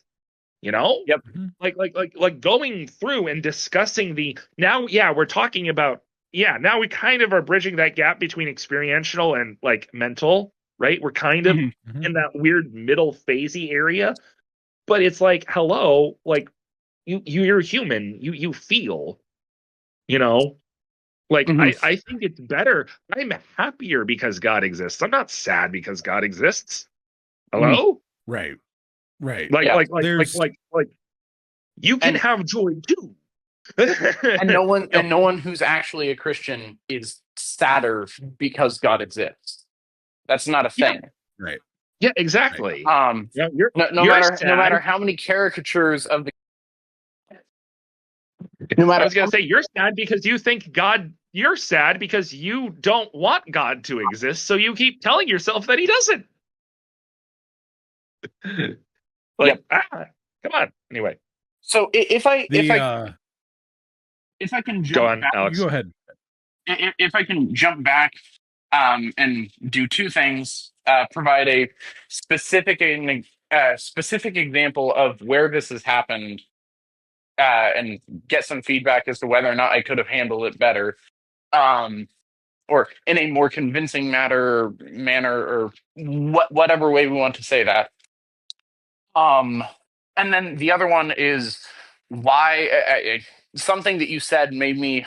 S5: You know?
S6: Yep.
S5: Like going through and discussing now, yeah, we're talking about, yeah, now we kind of are bridging that gap between experiential and like mental, right? We're kind of
S6: Mhm.
S5: in that weird middle phasey area, but it's like, hello, like you're human, you feel, you know? Like
S6: Mhm.
S5: I think it's better. I'm happier because God exists. I'm not sad because God exists.
S6: Mhm.
S5: Hello?
S3: Right. Right.
S5: Like
S6: Yeah.
S5: like like like
S3: There's
S5: like like you can
S6: And
S5: have joy too.
S6: and no one
S5: You know,
S6: and no one who's actually a Christian is sadder because God exists. That's not a
S5: yeah,
S6: thing.
S3: right.
S5: yeah,
S3: Right.
S5: exactly.
S6: Um,
S5: You know, you're
S6: no
S5: you're
S6: matter
S5: sad.
S6: how many caricatures of the no
S5: I
S6: matter
S5: was gonna say you're sad because you think God. You're sad because you don't want God to exist, so you keep telling yourself that He doesn't.
S6: yep.
S5: Come on. Anyway,
S6: So
S3: The
S6: if I can
S5: go
S6: jump
S5: on,
S6: back,
S3: you go
S5: Alex.
S3: ahead.
S6: if I can jump back and do two things, provide a specific example of where this has happened, and get some feedback as to whether or not I could have handled it better, um, or in a more convincing manner, or whatever way we want to say that. And then the other one is why something that you said made me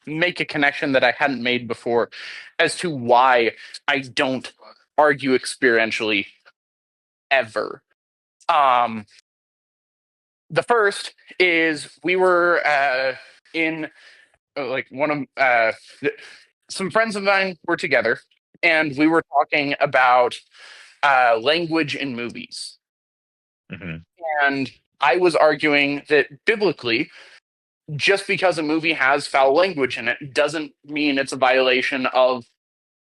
S6: make a connection that I hadn't made before as to why I don't argue experientially ever. Um, the first is we were in like one of some friends of mine were together, and we were talking about language in movies,
S5: Hmm.
S6: and I was arguing that biblically, just because a movie has foul language in it doesn't mean it's a violation of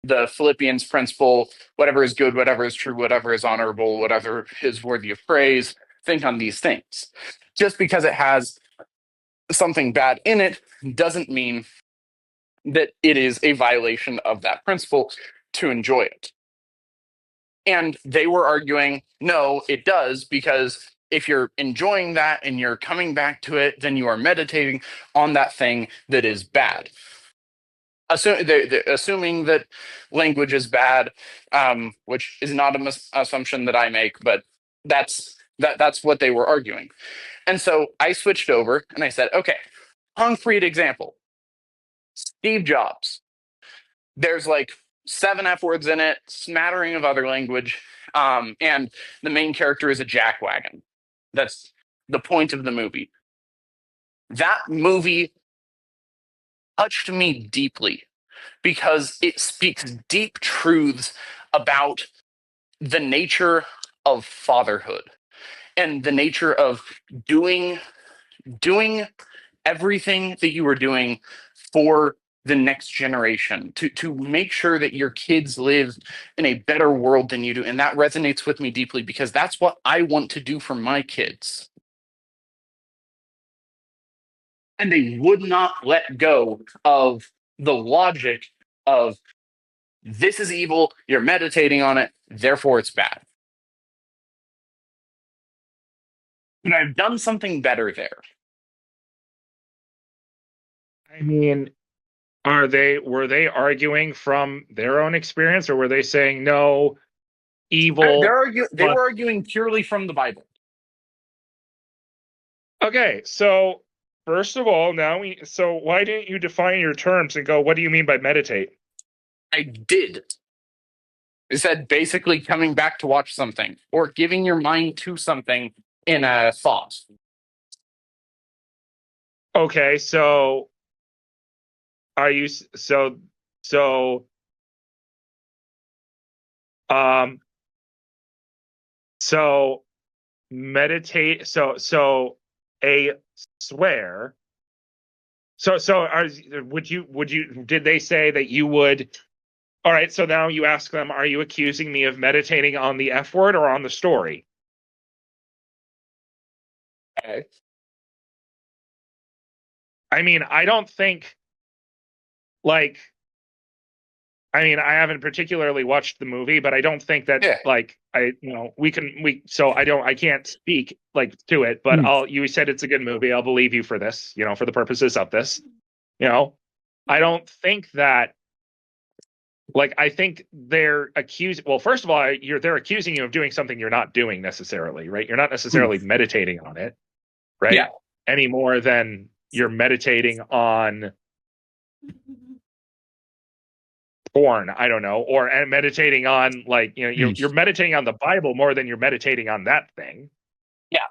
S6: the Philippians principle: whatever is good, whatever is true, whatever is honorable, whatever is worthy of praise, think on these things. Just because it has something bad in it doesn't mean that it is a violation of that principle to enjoy it. And they were arguing, no, it does, because if you're enjoying that and you're coming back to it, then you are meditating on that thing that is bad. Assuming that language is bad, which is not an assumption that I make, but that's what they were arguing. And so I switched over and I said, okay, concrete example: Steve Jobs. There's like 7 F words in it, smattering of other language, and the main character is a jackwagon. That's the point of the movie. That movie touched me deeply because it speaks deep truths about the nature of fatherhood and the nature of doing doing everything that you are doing for the next generation, to make sure that your kids live in a better world than you do. And that resonates with me deeply because that's what I want to do for my kids. And they would not let go of the logic of, this is evil, you're meditating on it, therefore it's bad. But I've done something better there.
S5: I mean, were they arguing from their own experience, or were they saying no, evil?
S6: They
S5: But
S6: were arguing purely from the Bible.
S5: okay, so first of all, so why didn't you define your terms and go, what do you mean by meditate?
S6: I did. It said basically coming back to watch something or giving your mind to something in a thought.
S5: Okay, so are you so um So meditate. So a swear. Would you? Did they say that you would? All right. So now you ask them, are you accusing me of meditating on the F word or on the story?
S6: Okay.
S5: I mean, I don't think like. I mean, I haven't particularly watched the movie, but I don't think that
S6: Yeah.
S5: like so I can't speak like to it, but you said it's a good movie. I'll believe you for this, for the purposes of this. I don't think that like I think they're accusing well, first of all, they're accusing you of doing something you're not doing necessarily, right? You're not necessarily meditating on it, right?
S6: Yeah.
S5: Any more than you're meditating on porn, I don't know, or meditating on like you're meditating on the Bible more than you're meditating on that thing.
S6: Yeah.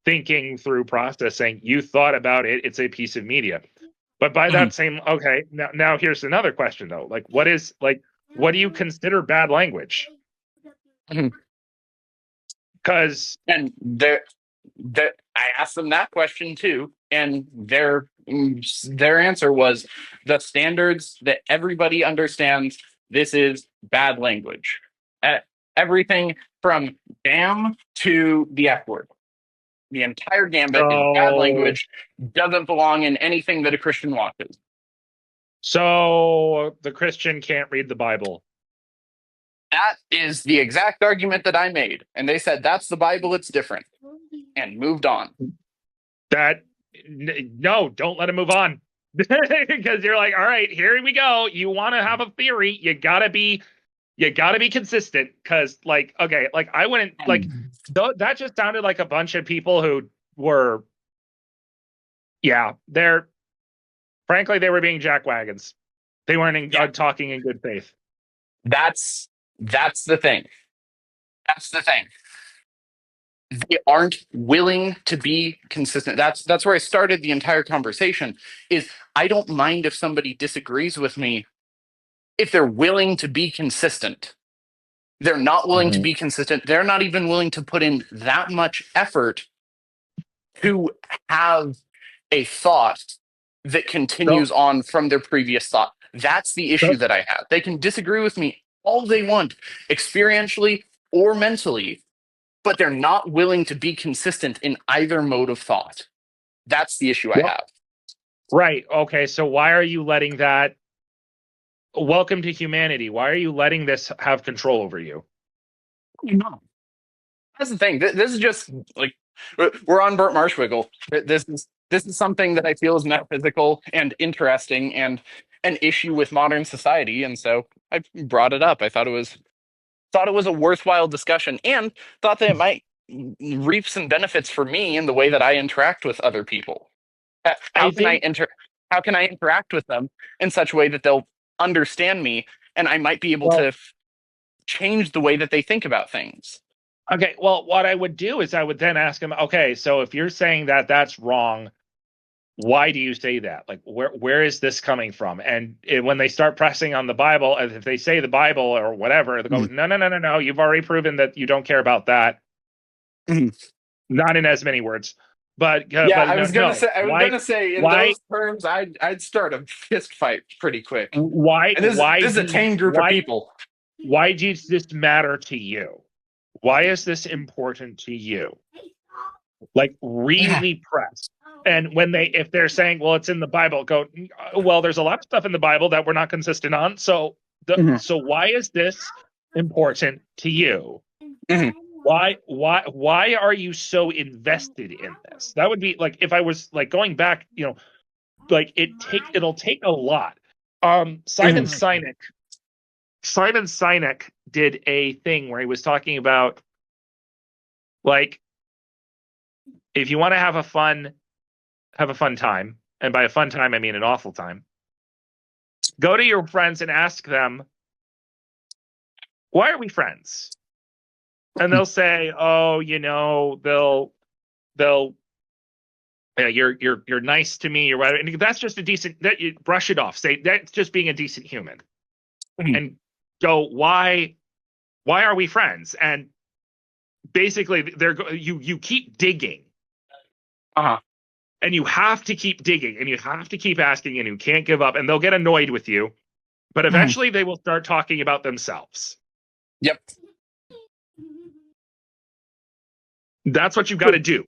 S5: Thinking through processing, you thought about it, it's a piece of media. But by that same okay, now here's another question though. Like what do you consider bad language? Because
S6: And I asked them that question too, and their answer was the standards that everybody understands. This is bad language. Everything from damn to the F word. The entire gambit is bad language. Doesn't belong in anything that a Christian watches.
S5: So the Christian can't read the Bible.
S6: That is the exact argument that I made, and they said that's the Bible. It's different, and moved on.
S5: No, don't let him move on. Because you're like, all right, here we go. You want to have a theory, you gotta be consistent. Because like, okay, like I wouldn't like that just sounded like a bunch of people who were frankly they were being jackwagons. They weren't talking in good faith.
S6: That's the thing. That's the thing. They aren't willing to be consistent. That's where I started the entire conversation. Is I don't mind if somebody disagrees with me if they're willing to be consistent. They're not willing to be consistent. They're not even willing to put in that much effort to have a thought that continues on from their previous thought. That's the issue that I have. They can disagree with me all they want, experientially or mentally, but they're not willing to be consistent in either mode of thought. That's the issue I have.
S5: Right. Okay. So why are you letting that? Welcome to humanity. Why are you letting this have control over you?
S6: No. That's the thing. This is just like we're on Burt Marshwiggle. This is something that I feel is metaphysical and interesting and an issue with modern society, and so I brought it up. I thought it was a worthwhile discussion, and thought that it might reap some benefits for me in the way that I interact with other people. How can I interact with them in such a way that they'll understand me, and I might be able to change the way that they think about things.
S5: Okay, well, what I would do is I would then ask them, okay, so if you're saying that that's wrong, why do you say that? Like, where is this coming from? And when they start pressing on the Bible, if they say the Bible or whatever, they go, no, you've already proven that you don't care about that. Not in as many words. But
S6: I was gonna say in those terms, I'd start a fist fight pretty quick.
S5: Why?
S6: This is a tame group of people.
S5: Why does this matter to you? Why is this important to you? Like really press. And if they're saying, well, it's in the Bible, go, well, there's a lot of stuff in the Bible that we're not consistent on. So so why is this important to you? Why are you so invested in this? That would be like if I was like going back, like it'll take a lot. Simon Sinek did a thing where he was talking about like if you want to have a fun time, and by a fun time I mean an awful time, go to your friends and ask them, why are we friends? And they'll say, oh, you're nice to me or whatever. And that's just you brush it off. Say that's just being a decent human. And go, why are we friends? And basically you keep digging.
S6: Uh-huh.
S5: And you have to keep digging, and you have to keep asking, and you can't give up, and they'll get annoyed with you. But eventually they will start talking about themselves.
S6: Yep.
S5: That's what you've got to do.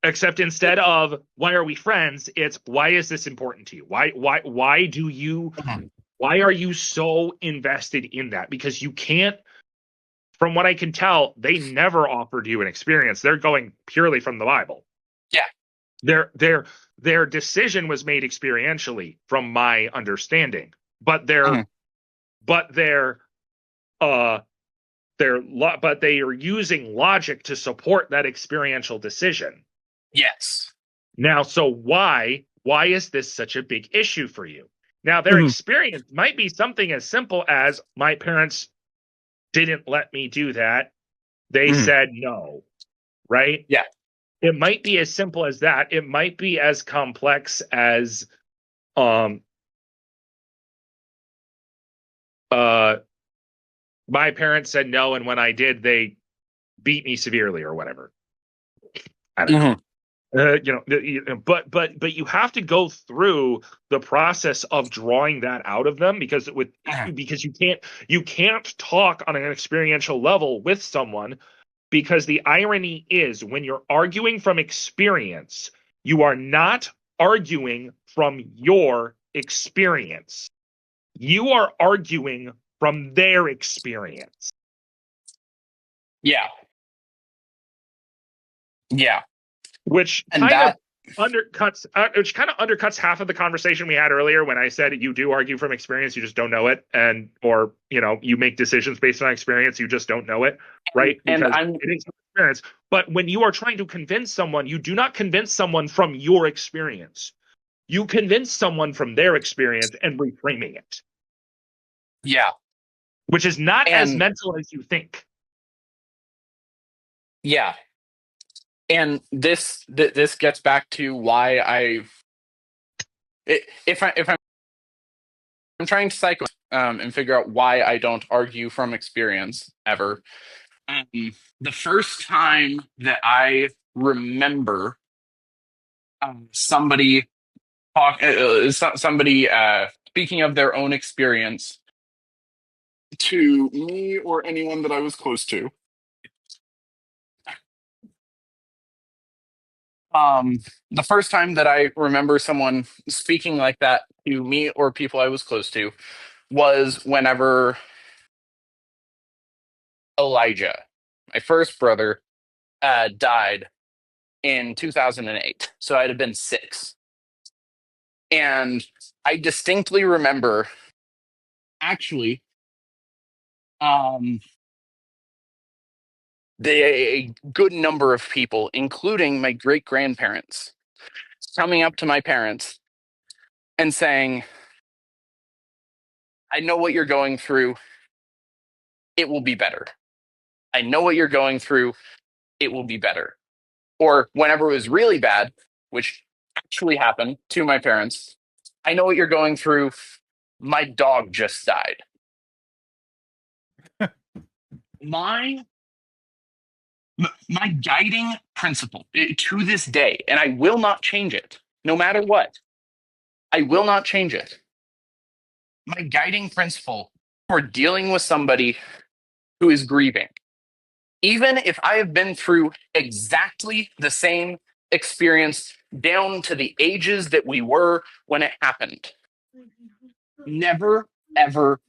S5: Except instead of why are we friends, it's why is this important to you? Why are you so invested in that? Because you can't, from what I can tell, they never offered you an experience. They're going purely from the Bible.
S6: Yeah.
S5: Their decision was made experientially, from my understanding. But they are using logic to support that experiential decision.
S6: Yes.
S5: Now, so why is this such a big issue for you? Now, their experience might be something as simple as my parents didn't let me do that. They said no, right?
S6: Yeah.
S5: It might be as simple as that. It might be as complex as my parents said no, and when I did, they beat me severely or whatever. I don't know. But you have to go through the process of drawing that out of them, because you can't talk on an experiential level with someone, because the irony is, when you're arguing from experience, you are not arguing from your experience. You are arguing from their experience.
S6: Yeah. Yeah.
S5: Which
S6: And
S5: kind of undercuts half of the conversation we had earlier when I said you do argue from experience, you just don't know it, or you make decisions based on experience, you just don't know it, right? Because it is experience. But when you are trying to convince someone, you do not convince someone from your experience. You convince someone from their experience and reframing it.
S6: Yeah.
S5: Which is not as mental as you think.
S6: Yeah. And this gets back to why if I'm trying to cycle and figure out why I don't argue from experience ever. The first time that I remember somebody speaking of their own experience to me or anyone that I was close to. The first time that I remember someone speaking like that to me or people I was close to was whenever Elijah, my first brother, died in 2008. So I'd have been 6. And I distinctly remember actually a good number of people, including my great grandparents, coming up to my parents and saying, I know what you're going through. It will be better. I know what you're going through. It will be better. Or whenever it was really bad, which actually happened to my parents, I know what you're going through. My dog just died. My guiding principle to this day, and I will not change it, no matter what. I will not change it. My guiding principle for dealing with somebody who is grieving, even if I have been through exactly the same experience down to the ages that we were when it happened, never, ever,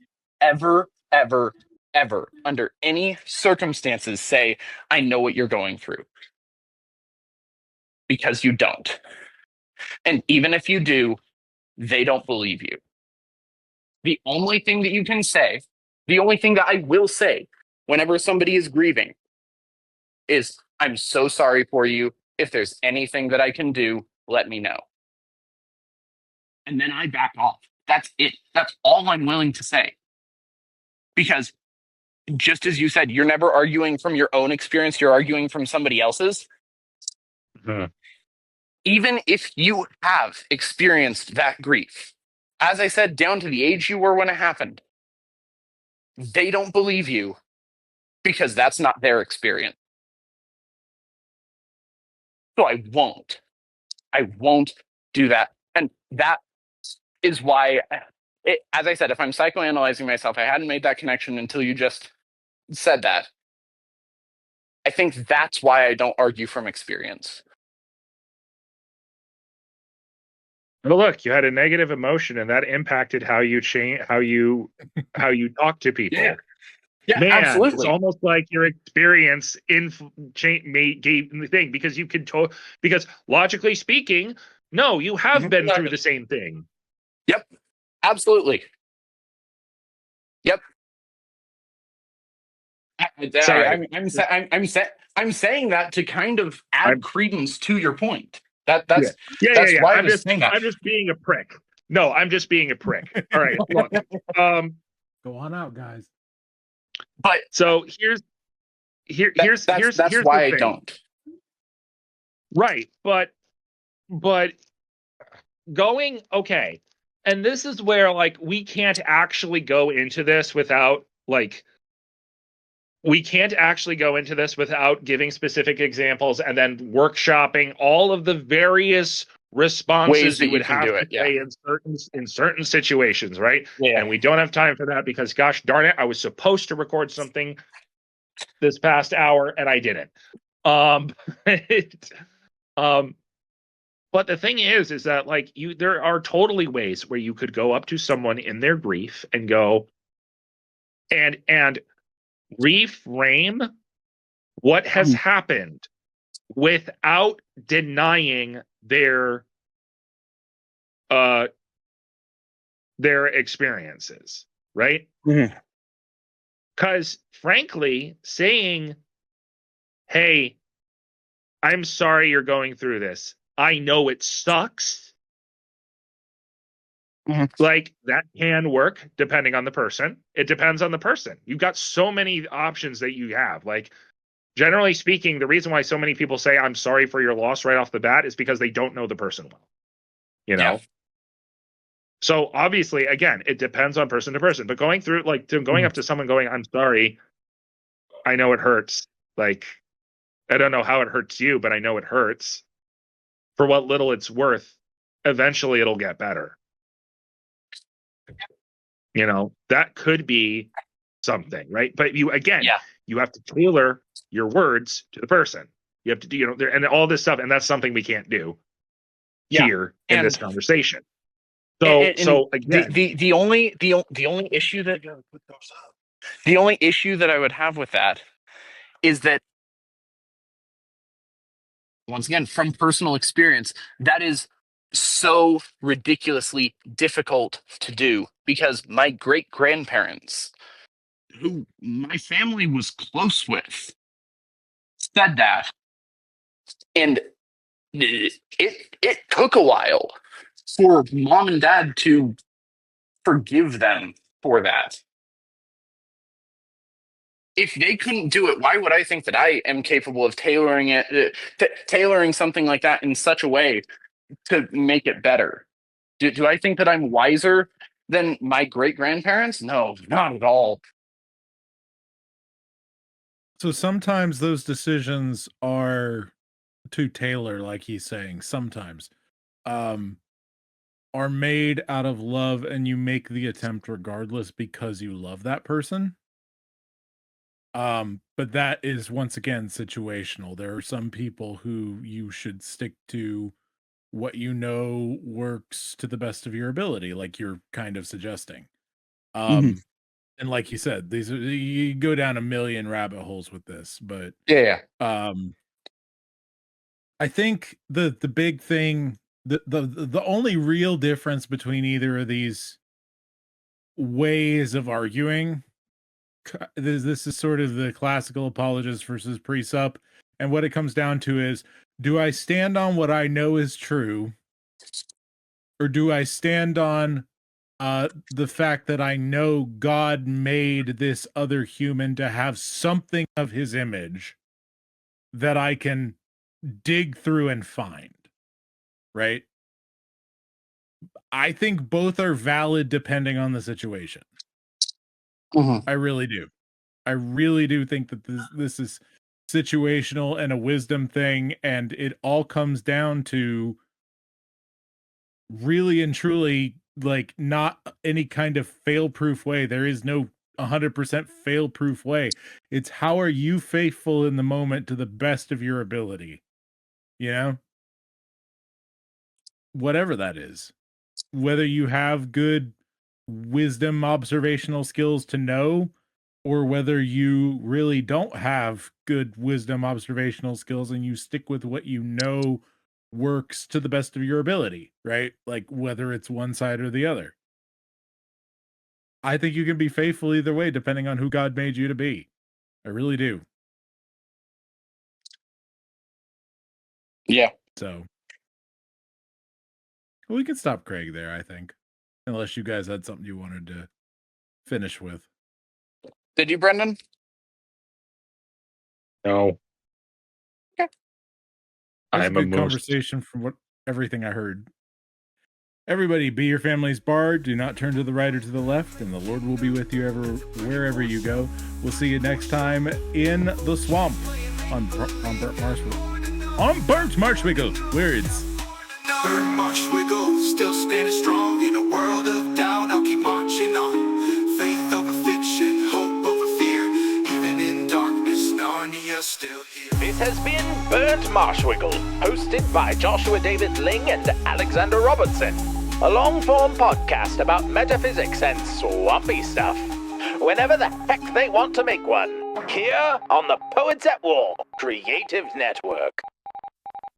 S6: ever, ever, ever, under any circumstances, say, I know what you're going through. Because you don't. And even if you do, they don't believe you. The only thing that you can say, the only thing that I will say whenever somebody is grieving is, I'm so sorry for you. If there's anything that I can do, let me know. And then I back off. That's it. That's all I'm willing to say. Because just as you said, you're never arguing from your own experience, you're arguing from somebody else's. Even if you have experienced that grief, as I said, down to the age you were when it happened, they don't believe you because that's not their experience. So I won't. I won't do that. And that is why, as I said, if I'm psychoanalyzing myself, I hadn't made that connection until you just said that. I think that's why I don't argue from experience.
S5: But look, you had a negative emotion, and that impacted how you talk to people.
S6: Yeah. Yeah,
S5: Man,
S6: absolutely.
S5: it's almost like your experience gave the thing, because you could because logically speaking, no, you have been through the same thing.
S6: Yep, absolutely. Yep.
S5: Sorry.
S6: I'm saying that to kind of add credence to your point. That's
S5: yeah.
S6: why I'm just saying that.
S5: I'm just being a prick. No, I'm just being a prick. All right, look.
S3: Go on out, guys.
S6: But
S5: so here's
S6: why I don't.
S5: Right, but going, okay, and this is where, like, we can't actually go into this without, like, giving specific examples and then workshopping all of the various responses you would have to say in certain situations, right?
S6: Yeah.
S5: And we don't have time for that because, gosh darn it, I was supposed to record something this past hour and I didn't. But the thing is that, like, there are totally ways where you could go up to someone in their grief and go and reframe what has happened without denying their experiences, right? Because frankly, saying, hey, I'm sorry you're going through this, I know it sucks, like, that can work depending on the person. It depends on the person. You've got so many options that you have. Like, generally speaking, the reason why so many people say I'm sorry for your loss right off the bat is because they don't know the person well. You know? Yeah. So obviously, again, it depends on person to person. But going through, like, going up to someone going, I'm sorry, I know it hurts. Like, I don't know how it hurts you, but I know it hurts. For what little it's worth, eventually it'll get better. You know, that could be something, right? But you have to tailor your words to the person. You have to do, you know, and all this stuff, and that's something we can't do here in this conversation. So again,
S6: the only issue that I would have with that is that, once again, from personal experience, that is so ridiculously difficult to do, because my great-grandparents, who my family was close with, said that, and it took a while for mom and dad to forgive them for that. If they couldn't do it, why would I think that I am capable of tailoring something like that in such a way to make it better? Do I think that I'm wiser than my great-grandparents? No, not at all.
S3: So sometimes those decisions are to tailor, like he's saying, sometimes are made out of love, and you make the attempt regardless because you love that person. But that is, once again, situational. There are some people who you should stick to what you know works to the best of your ability, like you're kind of suggesting. And like you said, you go down a million rabbit holes with this, but I think the big thing, the only real difference between either of these ways of arguing, this is sort of the classical apologist versus pre-sup, and what it comes down to is, do I stand on what I know is true, or do I stand on the fact that I know God made this other human to have something of his image that I can dig through and find, right? I think both are valid depending on the situation. I really do. I really do think that this is situational and a wisdom thing, and it all comes down to really and truly like not any kind of fail-proof way. There is no 100% fail-proof way. It's how are you faithful in the moment to the best of your ability, you know? Whatever that is. Whether you have good wisdom observational skills to know, or whether you really don't have good wisdom observational skills and you stick with what you know works to the best of your ability, right? Like whether it's one side or the other. I think you can be faithful either way, depending on who God made you to be. I really do.
S6: Yeah.
S3: So we can stop Craig there, I think. Unless you guys had something you wanted to finish with.
S6: Did you, Brendan?
S5: No.
S6: Okay.
S3: That's a
S5: I'm a
S3: good
S5: moose.
S3: conversation from everything I heard. Everybody, be your family's bard. Do not turn to the right or to the left, and the Lord will be with you wherever you go. We'll see you next time in the swamp on Burnt Marshwiggle. On Burnt Marshwiggle. Words.
S2: Burnt Marshwiggle, still standing strong in a world of doubt. I'll keep marching on. Faith over fiction, hope over fear. Even in darkness, Narnia's still here.
S1: This has been Burnt Marshwiggle, hosted by Joshua David Ling and Alexander Robertson. A long-form podcast about metaphysics and swampy stuff. Whenever the heck they want to make one. Here on the Poets at War Creative Network.